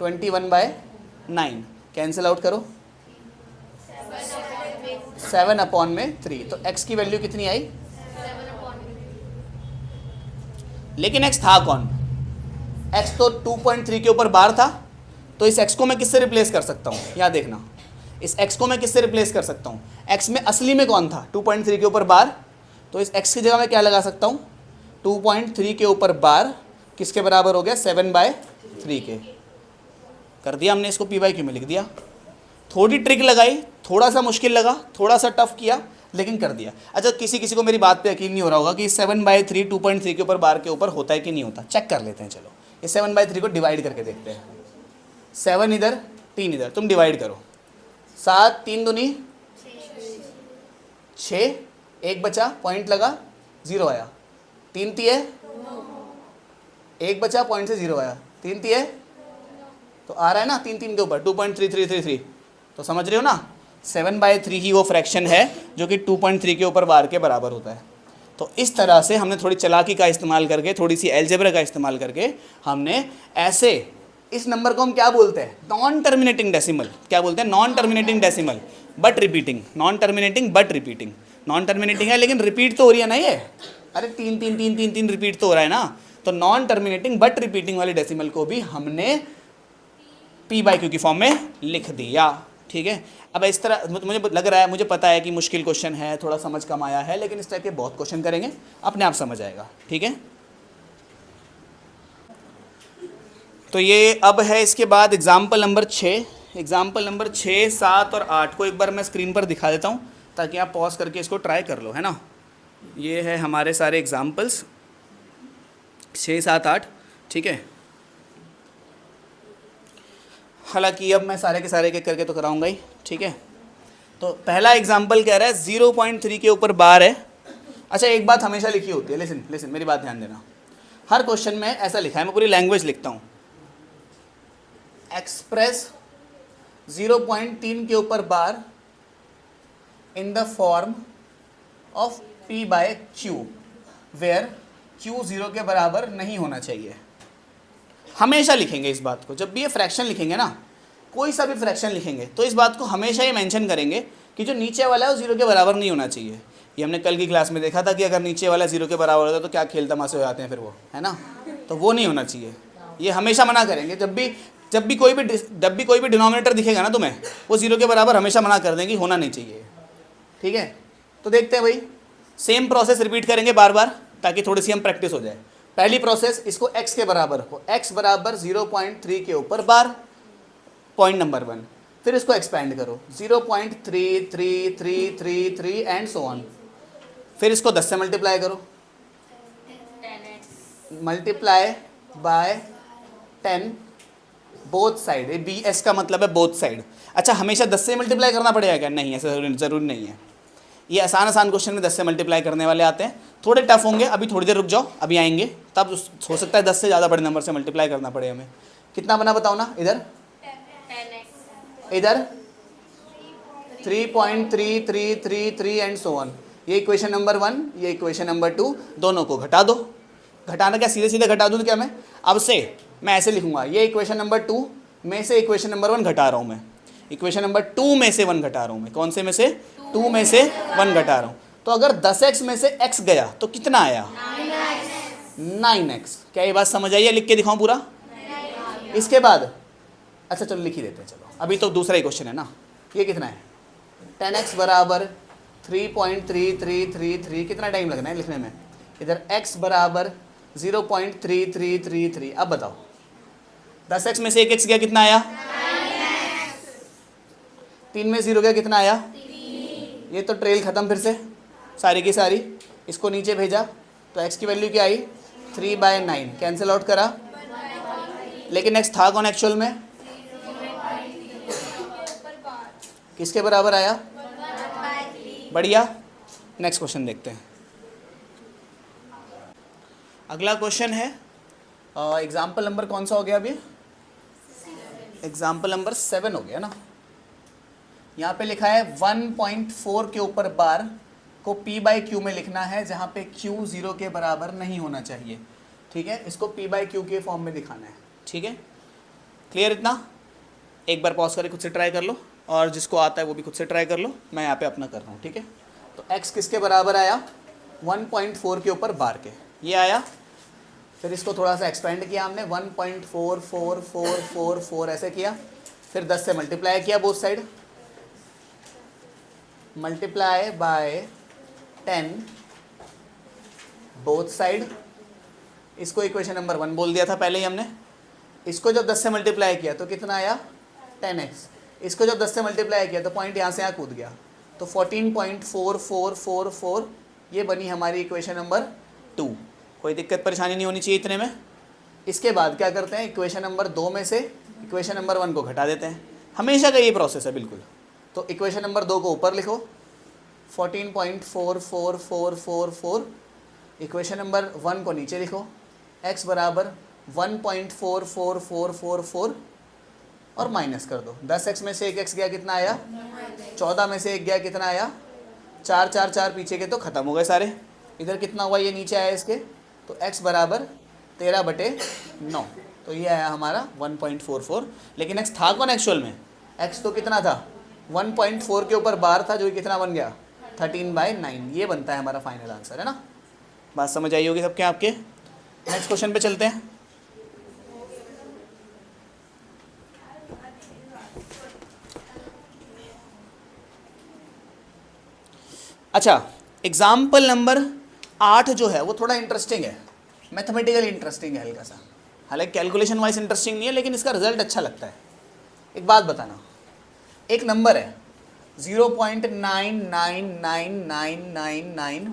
21/9, कैंसिल आउट करो 7/3। तो x की वैल्यू कितनी आई, लेकिन x था कौन, x तो 2.3 के ऊपर बार था, तो इस x को मैं किससे रिप्लेस कर सकता हूँ, यहाँ देखना, इस x को मैं किससे रिप्लेस कर सकता हूँ, x में असली में कौन था 2.3 के ऊपर बार, तो इस x की जगह मैं क्या लगा सकता हूँ 2.3 के ऊपर बार किसके बराबर हो गया 7/3 के। कर दिया हमने, इसको p/q में लिख दिया। थोड़ी ट्रिक लगाई, थोड़ा सा मुश्किल लगा, थोड़ा सा टफ किया, लेकिन कर दिया। अच्छा, किसी किसी को मेरी बात पे यकीन नहीं हो रहा होगा कि 7/3 2.3 के ऊपर बार के ऊपर होता है कि नहीं होता, चेक कर लेते हैं। चलो ये 7/3 को डिवाइड करके देखते हैं। 7 इधर 3 इधर, तुम डिवाइड करो। 7 3 दूनी 6, 1 बचा, पॉइंट लगा 0 आया, 3 तिये 1 बचा, पॉइंट से 0 आया, 3 तिये तो आ रहा है ना 3 3 के ऊपर 2.3333। तो समझ रहे हो ना 7/3 ही वो फ्रैक्शन है जो कि 2.3 के ऊपर बार के बराबर होता है। तो इस तरह से हमने थोड़ी चालाकी का इस्तेमाल करके, थोड़ी सी अलजेब्रा का इस्तेमाल करके हमने ऐसे, इस नंबर को हम क्या बोलते हैं नॉन टर्मिनेटिंग डेसिमल। क्या बोलते हैं non terminating decimal but repeating, non terminating but repeating. Non terminating है लेकिन रिपीट तो हो रही है ना ये, अरे 3 3 3 3 3 रिपीट तो हो रहा है ना। तो नॉन टर्मिनेटिंग बट रिपीटिंग वाले डेसिमल को भी हमने p/q की फॉर्म में लिख दिया। ठीक है, अब इस तरह मुझे लग रहा है, मुझे पता है कि मुश्किल क्वेश्चन है, थोड़ा समझ कम आया है, लेकिन इस टाइप के बहुत क्वेश्चन करेंगे, अपने आप समझ आएगा। ठीक है, तो ये अब है इसके बाद एग्जाम्पल नंबर 6। एग्जाम्पल नंबर 6, 7 और 8 को एक बार मैं स्क्रीन पर दिखा देता हूँ ताकि आप पॉज करके इसको ट्राई कर लो, है ना। ये है हमारे सारे एग्जाम्पल्स 6 7 8। ठीक है, हालांकि अब मैं सारे के सारे एक करके तो कराऊंगा ही। ठीक है, तो पहला एग्जाम्पल कह रहा है 0.3 के ऊपर बार है। अच्छा, एक बात हमेशा लिखी होती है, लिसन लिसन मेरी बात ध्यान देना, हर क्वेश्चन में ऐसा लिखा है, मैं पूरी लैंग्वेज लिखता हूँ, एक्सप्रेस 0.3 के ऊपर bar in the form of p/q where q 0 के बराबर नहीं होना चाहिए। हमेशा लिखेंगे इस बात को, जब भी ये फ्रैक्शन लिखेंगे ना, कोई सा भी फ्रैक्शन लिखेंगे तो इस बात को हमेशा ये मेंशन करेंगे कि जो नीचे वाला है वो 0 के बराबर नहीं होना चाहिए। ये हमने कल की क्लास में देखा था कि अगर नीचे वाला 0 के बराबर होता है तो क्या खेल तमाशे हो जाते हैं फिर वो, है ना। तो वो नहीं होना चाहिए, ये हमेशा मना करेंगे। जब भी कोई भी डिनोमिनेटर दिखेगा ना तुम्हें, वो 0 के बराबर हमेशा मना कर देंगे, होना नहीं चाहिए। ठीक है, तो देखते हैं भाई, सेम प्रोसेस रिपीट करेंगे बार बार ताकि थोड़ी सी हम प्रैक्टिस हो जाए। पहली प्रोसेस, इसको x के बराबर हो, x बराबर 0.3 के ऊपर बार, पॉइंट नंबर 1। फिर इसको एक्सपेंड करो 0.3333 एंड सो ऑन। फिर इसको 10 से मल्टीप्लाई करो, multiply by 10 both side. BS का मतलब है बोथ साइड। अच्छा, हमेशा 10 से मल्टीप्लाई करना पड़ेगा क्या? नहीं, ऐसा ज़रूरी नहीं है। ये आसान क्वेश्चन में 10 से मल्टीप्लाई करने वाले आते हैं, थोड़े टफ होंगे, अभी थोड़ी देर रुक जाओ, अभी आएंगे, तब हो सकता है 10 से ज़्यादा बड़े नंबर से मल्टीप्लाई करना पड़े हमें। कितना बना बताओ ना, इधर 3.3333 एंड सो ऑन। ये इक्वेशन नंबर 1, ये इक्वेशन नंबर 2, दोनों को घटा दो। घटाना क्या, सीधे सीधे घटा दूँ तो क्या मैं अब से मैं ऐसे लिखूंगा, ये इक्वेशन नंबर 2 में से इक्वेशन नंबर 1 घटा रहा हूँ मैं, इक्वेशन नंबर 2 में से 1 घटा रहा हूँ मैं। कौन से में से? 2 में से 1 घटा रहा हूँ। तो अगर 10x में से x गया तो कितना आया? 9x। क्या ये बात समझ आई है? लिख के दिखाऊं पूरा? इसके बाद अच्छा चलो लिख ही देते हैं। चलो अभी तो दूसरा ही क्वेश्चन है ना। ये कितना है? 10x बराबर 3.3333। कितना टाइम लगना है लिखने में? इधर x बराबर 0.3333। अब बताओ 10x में से 1x गया, कितना आया? 3 में 0 गया, कितना आया? 3। ये तो ट्रेल ख़त्म फिर से सारी की सारी। इसको नीचे भेजा तो x की वैल्यू क्या आई? 3/9। कैंसिल आउट करा, लेकिन x था कौन एक्चुअल में? किसके बराबर आया? बढ़िया। नेक्स्ट क्वेश्चन देखते हैं। अगला क्वेश्चन है एग्जाम्पल नंबर कौन सा हो गया अभी? एग्जाम्पल नंबर 7 हो गया ना। यहाँ पे लिखा है 1.4 के ऊपर बार को P बाई क्यू में लिखना है, जहाँ पे Q 0 के बराबर नहीं होना चाहिए। ठीक है, इसको P बाई क्यू के फॉर्म में दिखाना है। ठीक है, क्लियर इतना? एक बार पॉज करके खुद से ट्राई कर लो, और जिसको आता है वो भी खुद से ट्राई कर लो, मैं यहाँ पे अपना कर रहा हूँ। ठीक है, तो x किसके बराबर आया? 1.4 के ऊपर बार के, ये आया। फिर इसको थोड़ा सा एक्सपेंड किया हमने, 1.444444 ऐसे किया। फिर 10 से मल्टीप्लाई किया both side, multiply by 10 both side. इसको इक्वेशन नंबर 1 बोल दिया था पहले ही हमने। इसको जब 10 से मल्टीप्लाई किया तो कितना आया? 10x। इसको जब 10 से मल्टीप्लाई किया तो पॉइंट यहाँ से यहाँ कूद गया, तो 14.4444 ये बनी हमारी इक्वेशन नंबर 2। कोई दिक्कत परेशानी नहीं होनी चाहिए इतने में। इसके बाद क्या करते हैं, इक्वेशन नंबर 2 में से इक्वेशन नंबर 1 को घटा देते हैं। हमेशा का ये प्रोसेस है बिल्कुल। तो इक्वेशन नंबर 2 को ऊपर लिखो, 14.4444, इक्वेशन नंबर 1 को नीचे लिखो, x बराबर 1.4444 और माइनस कर दो। 10x में से 1x गया, कितना आया? 14 में से 1 गया, कितना आया? 4 4 4 पीछे के तो ख़त्म हो गए सारे। इधर कितना हुआ, ये नीचे आया इसके, तो x बराबर 13/9। तो ये आया हमारा 1.44। लेकिन x था कौन एक्चुअल में? x तो कितना था? 1.4 के ऊपर बार था, जो कितना बन गया? 13/9। ये बनता है हमारा फाइनल आंसर, है ना? बात समझ आई होगी सबके आपके। नेक्स्ट क्वेश्चन पे चलते हैं। अच्छा, एग्जाम्पल नंबर 8 जो है वो थोड़ा इंटरेस्टिंग है, मैथमेटिकली इंटरेस्टिंग है हल्का सा। हालांकि कैलकुलेशन वाइज इंटरेस्टिंग नहीं है, लेकिन इसका रिजल्ट अच्छा लगता है। एक बात बताना, एक नंबर है 0.999999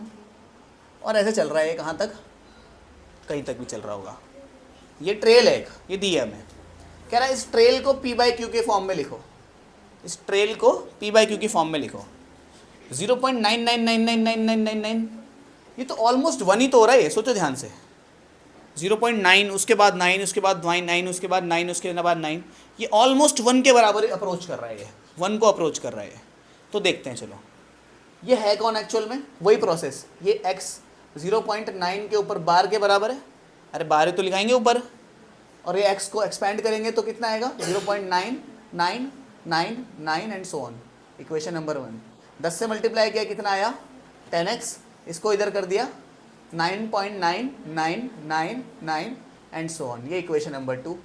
और ऐसे चल रहा है, कहाँ तक? कहीं तक भी चल रहा होगा। ये ट्रेल है एक, ये दी है हमें। कह रहा है इस ट्रेल को P बाई क्यू के फॉर्म में लिखो, इस ट्रेल को P बाई क्यू की फॉर्म में लिखो। 0.99999999, ये तो ऑलमोस्ट 1 ही तो हो रहा है। ये सोचो ध्यान से, 0.9 उसके बाद 9 उसके बाद 9 उसके बाद 9 उसके बाद 9, ये ऑलमोस्ट 1 के बराबर अप्रोच कर रहा है। ये 1 को अप्रोच कर रहा है। तो देखते हैं, चलो ये है कौन एक्चुअल में? वही प्रोसेस। ये x 0.9 के ऊपर बार के बराबर है। अरे बार तो लिखाएंगे ऊपर, और ये x को एक्सपैंड करेंगे तो कितना आएगा? 0.9999 and so on. Equation number 1 10 से मल्टीप्लाई किया, कितना आया? 10x। इसको इधर कर दिया 9.9999 एंड सो ऑन। ये इक्वेशन नंबर 2।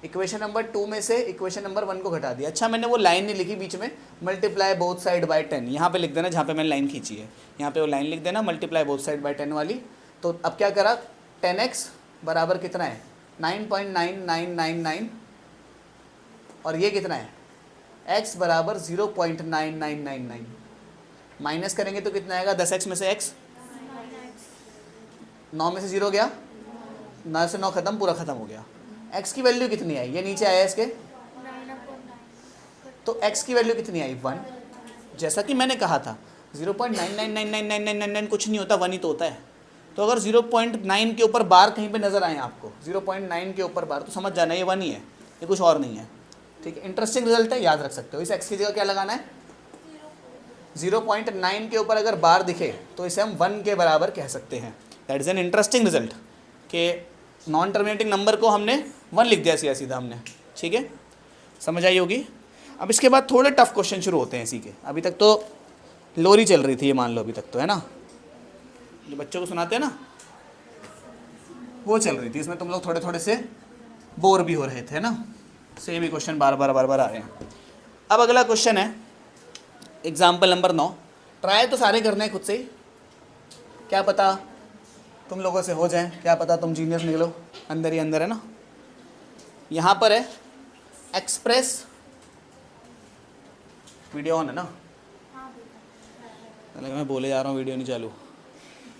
इक्वेशन नंबर 2 में से इक्वेशन नंबर 1 को घटा दिया। अच्छा, मैंने वो लाइन नहीं लिखी बीच में, मल्टीप्लाई बोथ साइड बाय 10, यहाँ पे लिख देना जहाँ पे मैंने लाइन खींची है, यहाँ पे वो लाइन लिख देना, मल्टीप्लाई बोथ साइड बाय 10 वाली। तो अब क्या करा, 10x बराबर कितना है? 9.9999 और ये कितना है? x बराबर 0.9999। माइनस करेंगे तो कितना आएगा? 10x में से x, 9 में से 0 गया, 9 से 9 खत्म, पूरा खत्म हो गया। x की वैल्यू कितनी आई? ये नीचे आया इसके, तो x की वैल्यू कितनी आई? 1। जैसा कि मैंने कहा था 0.999999 कुछ नहीं होता, 1 ही तो होता है। तो अगर 0.9 के ऊपर बार कहीं पे नज़र आए आपको, 0.9 के ऊपर बार, तो समझ जाना ये 1 ही है, ये कुछ और नहीं है। ठीक है, इंटरेस्टिंग रिजल्ट है, याद रख सकते हो। इस x की जगह क्या लगाना है? 0.9 के ऊपर अगर बार दिखे तो इसे हम 1 के बराबर कह सकते हैं। That is an interesting result कि नॉन टर्मिनेटिंग नंबर को हमने 1 लिख दिया सीधा सीधा हमने। ठीक है, समझ आई होगी। अब इसके बाद थोड़े टफ क्वेश्चन शुरू होते हैं इसी के। अभी तक तो लोरी चल रही थी, ये मान लो अभी तक तो, है ना, जो बच्चों को सुनाते हैं ना, वो चल रही थी। इसमें तुम लोग थोड़े थोड़े से बोर भी हो रहे थे ना, सेम ही क्वेश्चन बार बार आ रहे हैं। अब अगला क्वेश्चन है एग्जाम्पल नंबर 9। ट्राई तो सारे करने हैं खुद से ही, क्या पता तुम लोगों से हो जाए, क्या पता तुम जीनियस निकलो, अंदर ही अंदर, है ना। यहाँ पर है एक्सप्रेस, वीडियो ऑन है ना, मैं बोले जा रहा हूँ वीडियो नहीं चालू।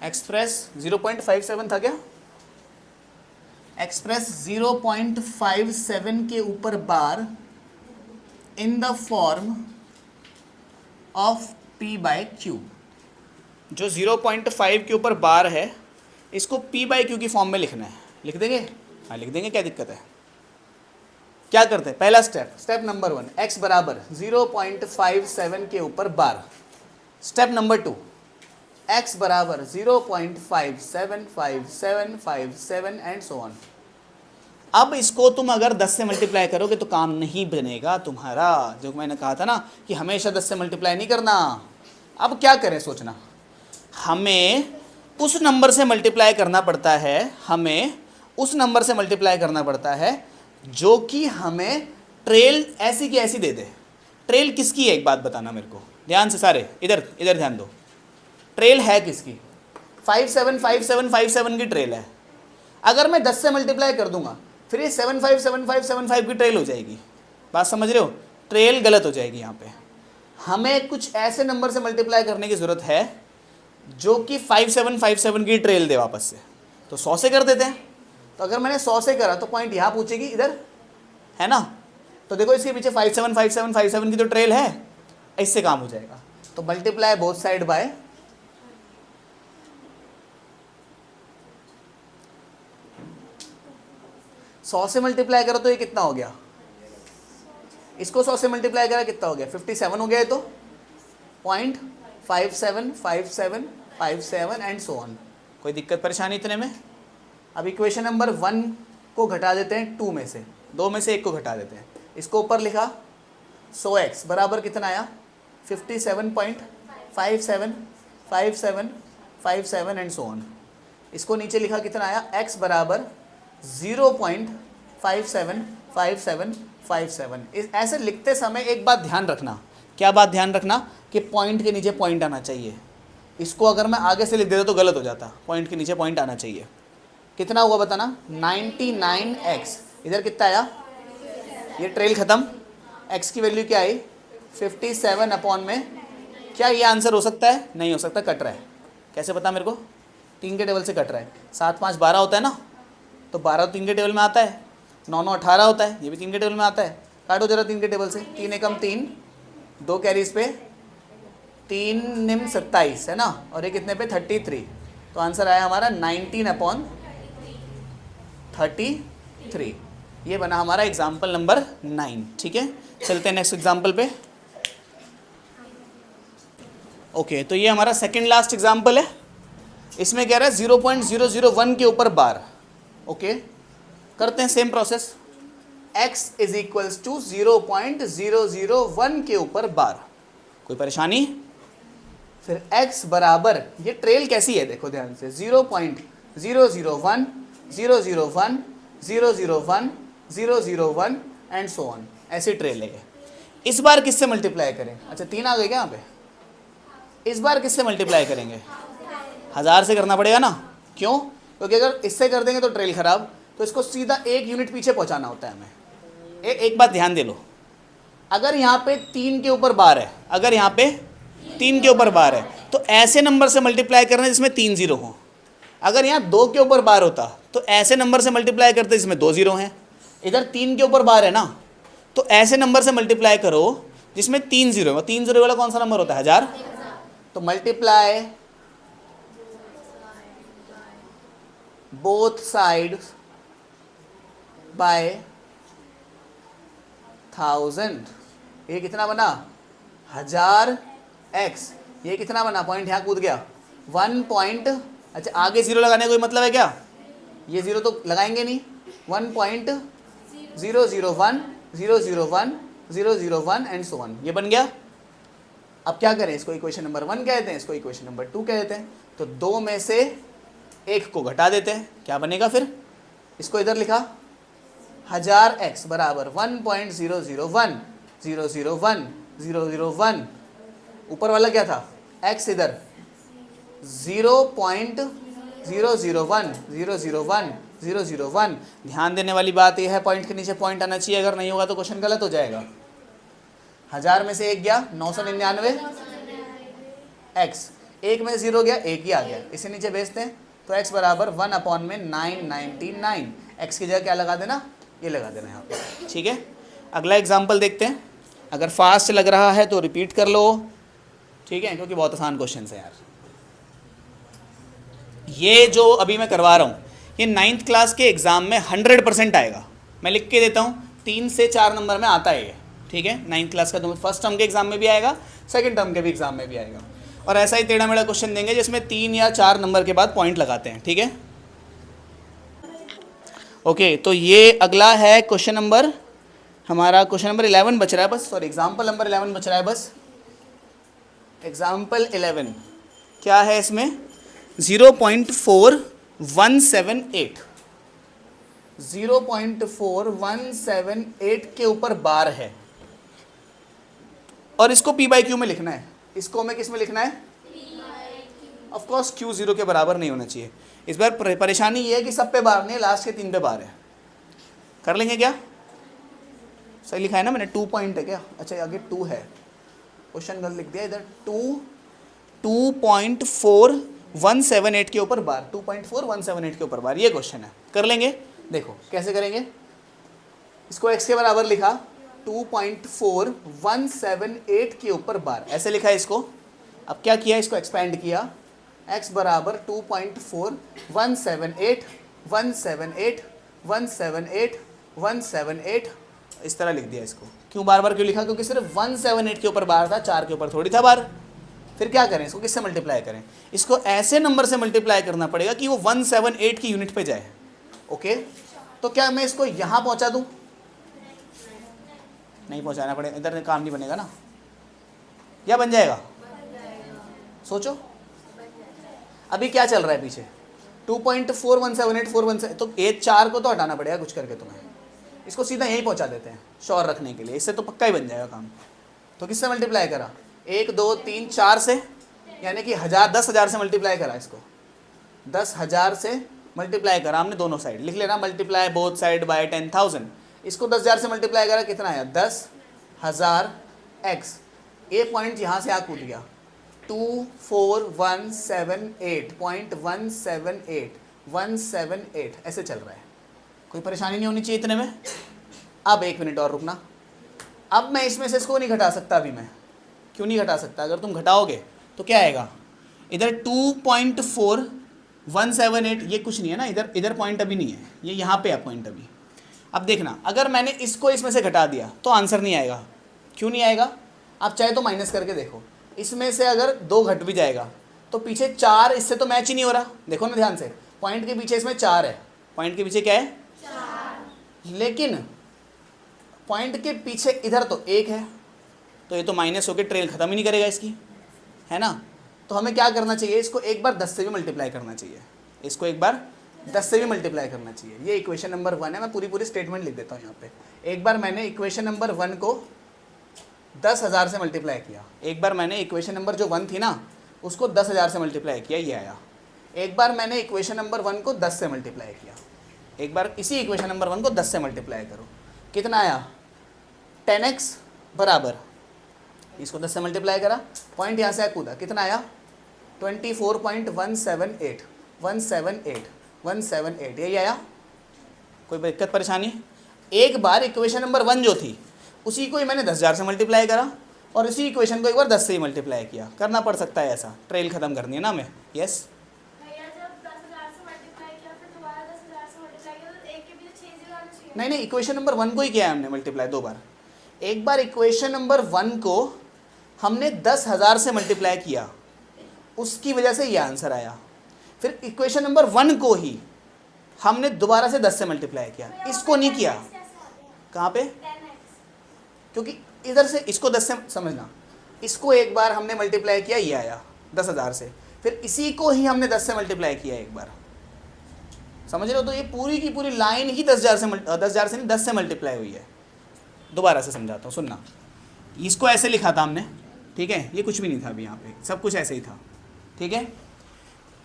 एक्सप्रेस 0.57 था क्या? एक्सप्रेस 0.57 के ऊपर bar in the form of P by q. जो 0.5 के ऊपर बार है, इसको P बाई क्यू की फॉर्म में लिखना है। लिख देंगे? हाँ लिख देंगे, क्या दिक्कत है। क्या करते हैं, पहला स्टेप नंबर 1, x बराबर 0.57 के ऊपर 12। स्टेप नंबर 2, x बराबर 0.575757 एंड सो ऑन। अब इसको तुम अगर 10 से मल्टीप्लाई करोगे तो काम नहीं बनेगा तुम्हारा, जो मैंने कहा था ना कि हमेशा 10 से मल्टीप्लाई नहीं करना। अब क्या करें सोचना, हमें उस नंबर से मल्टीप्लाई करना पड़ता है, हमें उस नंबर से मल्टीप्लाई करना पड़ता है जो कि हमें ट्रेल ऐसी की ऐसी दे दे। ट्रेल किसकी है एक बात बताना मेरे को ध्यान से, सारे इधर इधर ध्यान दो। ट्रेल है किसकी, 575757 की ट्रेल है। अगर मैं 10 से मल्टीप्लाई कर दूंगा फिर ये 757575 की ट्रेल हो जाएगी। बात समझ रहे हो, ट्रेल गलत हो जाएगी यहाँ पे। हमें कुछ ऐसे नंबर से मल्टीप्लाई करने की ज़रूरत है जो कि 5757 की ट्रेल दे वापस से। तो 100 से कर देते हैं। तो अगर मैंने 100 से करा तो पॉइंट यहाँ पूछेगी इधर, है ना। तो देखो इसके पीछे 575757 की तो ट्रेल है, इससे काम हो जाएगा। तो मल्टीप्लाई बोथ साइड बाय 100 से मल्टीप्लाई करो तो ये कितना हो गया, इसको 100 से मल्टीप्लाई करा कितना हो गया, 57 हो गया। तो 0.575757 एंड सो ऑन। कोई दिक्कत परेशानी इतने में। अब इक्वेशन नंबर 1 को घटा देते हैं 2 में से, 2 में से 1 को घटा देते हैं। इसको ऊपर लिखा 100x बराबर कितना आया, 57.575757 एंड सो ऑन। इसको नीचे लिखा कितना आया, x बराबर 0.575757। ऐसे लिखते समय एक बात ध्यान रखना, क्या बात ध्यान रखना कि पॉइंट के नीचे पॉइंट आना चाहिए। इसको अगर मैं आगे से लिख देता तो गलत हो जाता, पॉइंट के नीचे पॉइंट आना चाहिए। कितना हुआ बताना, 99x। इधर कितना आया, ये ट्रेल खत्म, x की वैल्यू क्या आई 57 अपॉन में। क्या ये आंसर हो सकता है, नहीं हो सकता, कट रहा है। कैसे पता मेरे को, 3 के टेबल से कट रहा है। 7 5 12 होता है ना, तो 12 3 के टेबल में आता है, 9 9 18 होता है, ये भी 3 के टेबल में आता है। काटो जरा 3 के टेबल से, 3 एकम 3, 2 कैरीज पे 3 निम 27 है ना, और ये कितने पे 33। तो आंसर आया हमारा 19/33। ये बना हमारा एग्जाम्पल नंबर 9। ठीक है, चलते हैं नेक्स्ट एग्जाम्पल पे। ओके, तो ये हमारा सेकेंड लास्ट एग्जाम्पल है। इसमें कह रहा है 0.001 के ऊपर बार। ओके, करते हैं same process. x is equals to 0.001 के ऊपर बार। कोई परेशानी, फिर x बराबर, ये ट्रेल कैसी है देखो ध्यान से, 0.001 001 001 001 एंड सो ऑन, ऐसी ट्रेल है। इस बार किससे मल्टीप्लाई करें, अच्छा 3 आ गए क्या यहाँ पे। इस बार किससे मल्टीप्लाई करेंगे, 1000 से करना पड़ेगा ना। क्यों, क्योंकि अगर इससे कर देंगे तो ट्रेल खराब, तो इसको सीधा 1 यूनिट पीछे पहुंचाना होता है हमें। एक बात ध्यान दे लो, अगर यहाँ पे 3 के ऊपर बार है, अगर यहाँ पे 3 के ऊपर बार है तो ऐसे नंबर से मल्टीप्लाई करना जिसमें 3 जीरो हों। अगर यहाँ 2 के ऊपर बार होता तो ऐसे नंबर से मल्टीप्लाई करते जिसमें 2 जीरो हैं। इधर 3 के ऊपर बार है ना, तो ऐसे नंबर से मल्टीप्लाई करो जिसमें 3 जीरो है। 3 जीरो वाला कौन सा नंबर होता है, 1000। तो मल्टीप्लाई बोथ साइड बाय 1000। ये कितना बना 1000x। ये कितना बना, पॉइंट यहाँ कूद गया 1 पॉइंट। अच्छा आगे जीरो लगाने का कोई मतलब है क्या, ये जीरो तो लगाएंगे नहीं। 1.001 001 001 एंड सो ऑन, ये बन गया। अब क्या करें, इसको इक्वेशन नंबर 1 कहते हैं, इसको इक्वेशन नंबर 2 कहते हैं। तो 2 में से 1 को घटा देते हैं, क्या बनेगा फिर, इसको इधर लिखा 1000x बराबर 1.001 001 001। ऊपर वाला क्या था, x इधर 0.001 001 001। ध्यान देने वाली बात यह है, पॉइंट के नीचे पॉइंट आना चाहिए, अगर नहीं होगा तो क्वेश्चन गलत हो जाएगा। 1000 में से 1 गया 999 x, 1 में 0 गया, 1 ही आ गया, इसे नीचे भेजते हैं। तो x बराबर 1 अपॉन में 999। x की जगह क्या लगा देना, ये लगा देना यहाँ पे। ठीक है, अगला एग्जाम्पल देखते हैं। अगर फास्ट लग रहा है तो रिपीट कर लो, ठीक है, क्योंकि बहुत आसान क्वेश्चन है यार। ये जो अभी मैं करवा रहा हूँ ये 9th क्लास के एग्जाम में 100% आएगा। मैं लिख के देता हूँ 3 से 4 नंबर में आता है ये, ठीक है। 9th क्लास का, तो फर्स्ट टर्म के एग्जाम में भी आएगा, सेकंड टर्म के भी एग्जाम में भी आएगा। और ऐसा ही टेढ़ा मेढ़ा क्वेश्चन देंगे जिसमें 3 या 4 नंबर के बाद पॉइंट लगाते हैं, ठीक है। ओके, तो ये अगला है क्वेश्चन नंबर, हमारा क्वेश्चन नंबर 11 बच रहा है बस, सॉरी एग्जाम्पल नंबर 11 बच रहा है बस। एग्जाम्पल 11 क्या है इसमें, 0.4178 0.4178 के ऊपर बार है और इसको p बाई क्यू में लिखना है। इसको हमें किस में लिखना है, ऑफ कोर्स q 0 के बराबर नहीं होना चाहिए। इस बार परेशानी ये है कि सब पे बार नहीं है, लास्ट के 3 पे बार है। कर लेंगे क्या, सही लिखा है ना मैंने, 2 पॉइंट है क्या, अच्छा आगे 2 है, क्वेश्चन गलत लिख दिया इधर। 2.4178 के ऊपर बार, 2.4178 के ऊपर बार, ये क्वेश्चन है। कर लेंगे, देखो कैसे करेंगे। इसको x के बराबर लिखा, 2.4178 के ऊपर बार, ऐसे लिखा है इसको। अब क्या किया, इसको एक्सपेंड किया, x बराबर 2.4178 178 178 178, इस तरह लिख दिया इसको। क्यों बार बार क्यों लिखा, क्योंकि सिर्फ 178 के ऊपर बार था, 4 के ऊपर थोड़ी था बार। फिर क्या करें, इसको किससे मल्टीप्लाई करें, इसको ऐसे नंबर से मल्टीप्लाई करना पड़ेगा कि वो 178 की यूनिट पे जाए। ओके, तो क्या मैं इसको यहाँ पहुँचा दूँ, नहीं पहुँचाना पड़ेगा, इधर काम नहीं बनेगा ना, या बन जाएगा, सोचो। अभी क्या चल रहा है पीछे, 2.4178 तो 4 को तो हटाना पड़ेगा कुछ करके तुम्हें, इसको सीधा यहीं पहुंचा देते हैं श्योर रखने के लिए, इससे तो पक्का ही बन जाएगा काम। तो किससे मल्टीप्लाई करा, 1 2 3 4 से, यानी कि 10,000 से मल्टीप्लाई करा इसको, 10,000 से मल्टीप्लाई करा हमने दोनों साइड, लिख लेना मल्टीप्लाई बोथ साइड बाय 10,000। इसको 10,000 से मल्टीप्लाई करा, कितना आया 10,000 x, ये पॉइंट यहाँ से आ कूद गया, 24178.178 ऐसे चल रहा है, कोई परेशानी नहीं होनी चाहिए इतने में। अब 1 मिनट और रुकना, अब मैं इसमें से इसको नहीं घटा सकता, अभी मैं क्यों नहीं घटा सकता, अगर तुम घटाओगे तो क्या आएगा, इधर 2.4178, ये कुछ नहीं है ना, इधर पॉइंट अभी नहीं है, ये यहाँ पे है पॉइंट अभी। अब देखना, अगर मैंने इसको इसमें से घटा दिया तो आंसर नहीं आएगा, क्यों नहीं आएगा, आप चाहे तो माइनस करके देखो, इसमें से अगर 2 घट भी जाएगा तो पीछे 4 इससे तो मैच ही नहीं हो रहा, देखो ना ध्यान से, पॉइंट के पीछे इसमें 4 है, पॉइंट के पीछे क्या है 4, लेकिन पॉइंट के पीछे इधर तो 1 है, तो ये तो माइनस होकर ट्रेल खत्म ही नहीं करेगा इसकी, है ना। तो हमें क्या करना चाहिए, इसको एक बार 10 से भी मल्टीप्लाई करना चाहिए, इसको एक बार 10 से भी मल्टीप्लाई करना चाहिए। ये इक्वेशन नंबर 1 है, मैं पूरी स्टेटमेंट लिख देता हूँ यहाँ पे। एक बार मैंने इक्वेशन नंबर 1 को 10,000 से मल्टीप्लाई किया, एक बार मैंने इक्वेशन नंबर जो 1 थी ना उसको 10,000 से मल्टीप्लाई किया, ये आया। एक बार मैंने इक्वेशन नंबर 1 को 10 से मल्टीप्लाई किया, एक बार इसी इक्वेशन नंबर 1 को 10 से मल्टीप्लाई करो, कितना आया 10x बराबर, इसको 10 से मल्टीप्लाई करा, पॉइंट यहाँ से कूदा, कितना आया 24.178 178 यही आया। कोई दिक्कत परेशानी, एक बार इक्वेशन नंबर 1 जो थी उसी को ही मैंने 10,000 से मल्टीप्लाई करा और इसी इक्वेशन को एक बार 10 से ही मल्टीप्लाई किया, करना पड़ सकता है ऐसा, ट्रेल खत्म करनी है ना हमें। यस, नहीं इक्वेशन नंबर 1 को ही किया है हमने मल्टीप्लाई 2 बार। एक बार इक्वेशन नंबर 1 को हमने 10,000 से मल्टीप्लाई किया, उसकी वजह से ये आंसर आया। फिर इक्वेशन नंबर 1 को ही हमने दोबारा से 10 से मल्टीप्लाई किया, इसको नहीं किया। कहाँ पे, क्योंकि इधर से इसको 10 से समझना, इसको एक बार हमने मल्टीप्लाई किया, ये आया 10,000 से, फिर इसी को ही हमने 10 से मल्टीप्लाई किया एक बार, समझ रहे हो। तो ये पूरी की पूरी लाइन ही 10,000 से नहीं 10 से मल्टीप्लाई हुई है। दोबारा से समझाता हूँ, सुनना। इसको ऐसे लिखा था हमने, ठीक है, ये कुछ भी नहीं था अभी, यहाँ पे सब कुछ ऐसे ही था, ठीक है।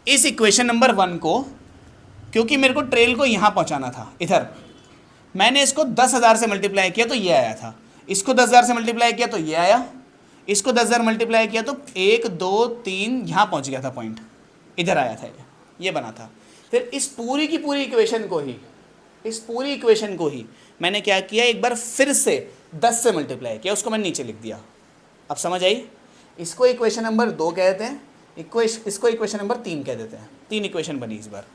इस इक्वेशन नंबर 1 को, क्योंकि मेरे को ट्रेल को यहाँ पहुँचाना था इधर, मैंने इसको 10,000 से मल्टीप्लाई किया तो ये आया था, इसको 10,000 से मल्टीप्लाई किया तो ये आया, इसको 10,000 मल्टीप्लाई किया तो 1 2 3 यहाँ पहुँच गया था, पॉइंट इधर आया था, ये बना था। फिर इस पूरी की पूरी इक्वेशन को ही, इस पूरी इक्वेशन को ही मैंने क्या किया, एक बार फिर से 10 से मल्टीप्लाई किया, उसको मैंने नीचे लिख दिया। अब समझ आई, इसको इक्वेशन नंबर 2 कहते हैं, इसको इक्वेशन नंबर 3 कह देते हैं। 3 इक्वेशन बनी इस बार।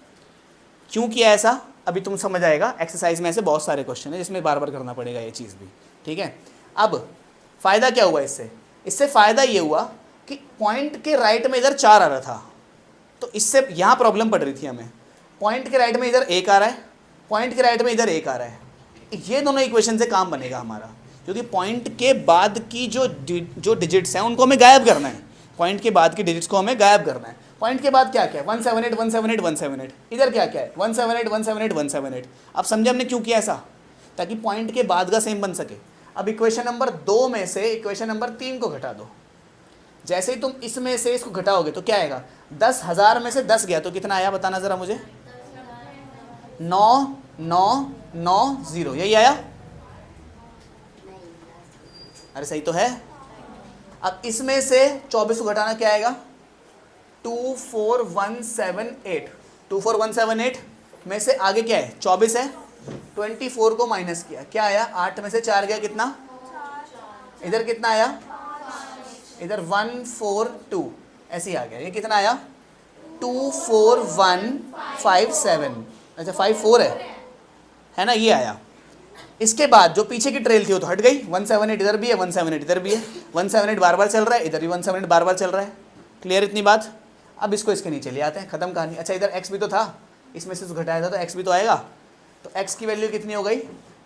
क्यों किया ऐसा, अभी तुम समझ आएगा, एक्सरसाइज में ऐसे बहुत सारे क्वेश्चन है जिसमें बार बार करना पड़ेगा ये चीज़ भी, ठीक है। अब फ़ायदा क्या हुआ इससे, इससे फ़ायदा ये हुआ कि पॉइंट के राइट में इधर 4 आ रहा था, तो इससे यहाँ प्रॉब्लम पड़ रही थी हमें, पॉइंट के राइट में इधर 1 आ रहा है, पॉइंट के राइट में इधर 1 आ रहा है, ये दोनों इक्वेशन से काम बनेगा हमारा, क्योंकि पॉइंट के बाद की जो डिजिट्स हैं उनको हमें गायब करना है, पॉइंट के बाद की डिजिट्स को हमें गायब करना है। पॉइंट के बाद क्या क्या है, 178 178 178, इधर क्या क्या है 178 178 178। अब समझे हमने क्यों किया ऐसा, ताकि पॉइंट के बाद का सेम बन सके। अब इक्वेशन नंबर 2 में से इक्वेशन नंबर 3 को घटा दो, जैसे ही तुम इसमें से इसको घटाओगे तो क्या आएगा, 10,000 में से 10 गया तो कितना आया बताना ज़रा मुझे, 9990, यही आया, अरे सही तो है। अब इसमें से 24 को घटाना क्या आएगा, 24178, 24178 में से आगे क्या है 24 है, 24 को माइनस किया, क्या आया, 8 में से 4 गया कितना, इधर कितना आया, इधर 142, ऐसे ही आ गया, ये कितना आया 24157, अच्छा 54 है ना, ये आया। इसके बाद जो पीछे की ट्रेल थी वो तो हट गई, 178 इधर भी है, 178 इधर भी है, 178 बार बार चल रहा है, इधर भी 178 बार बार चल रहा है, क्लियर इतनी बात। अब इसको इसके नीचे ले आते हैं, खत्म कहानी। अच्छा इधर x भी तो था, इसमें से घटाया था तो x भी तो आएगा, तो x की वैल्यू कितनी हो गई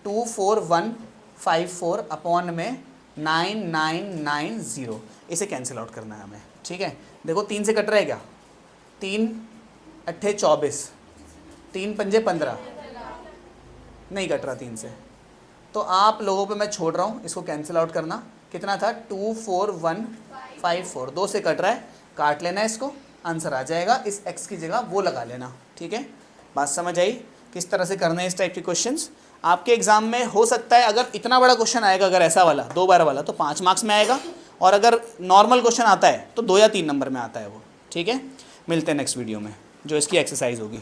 24154 अपॉन में 9990, इसे कैंसिल आउट करना है हमें, ठीक है। देखो 3 से कट रहा है क्या, 3 अट्ठे 24, 3 पंजे 15, नहीं कट रहा 3 से, तो आप लोगों पे मैं छोड़ रहा हूँ इसको कैंसिल आउट करना। कितना था 24154, 2 से कट रहा है, काट लेना है इसको, आंसर आ जाएगा, इस x की जगह वो लगा लेना, ठीक है। बात समझ आई किस तरह से करना है इस टाइप के क्वेश्चंस। आपके एग्जाम में हो सकता है अगर इतना बड़ा क्वेश्चन आएगा, अगर ऐसा वाला 2 बार वाला, तो 5 मार्क्स में आएगा, और अगर नॉर्मल क्वेश्चन आता है तो 2 या 3 नंबर में आता है वो, ठीक है। मिलते हैं नेक्स्ट वीडियो में जो इसकी एक्सरसाइज होगी।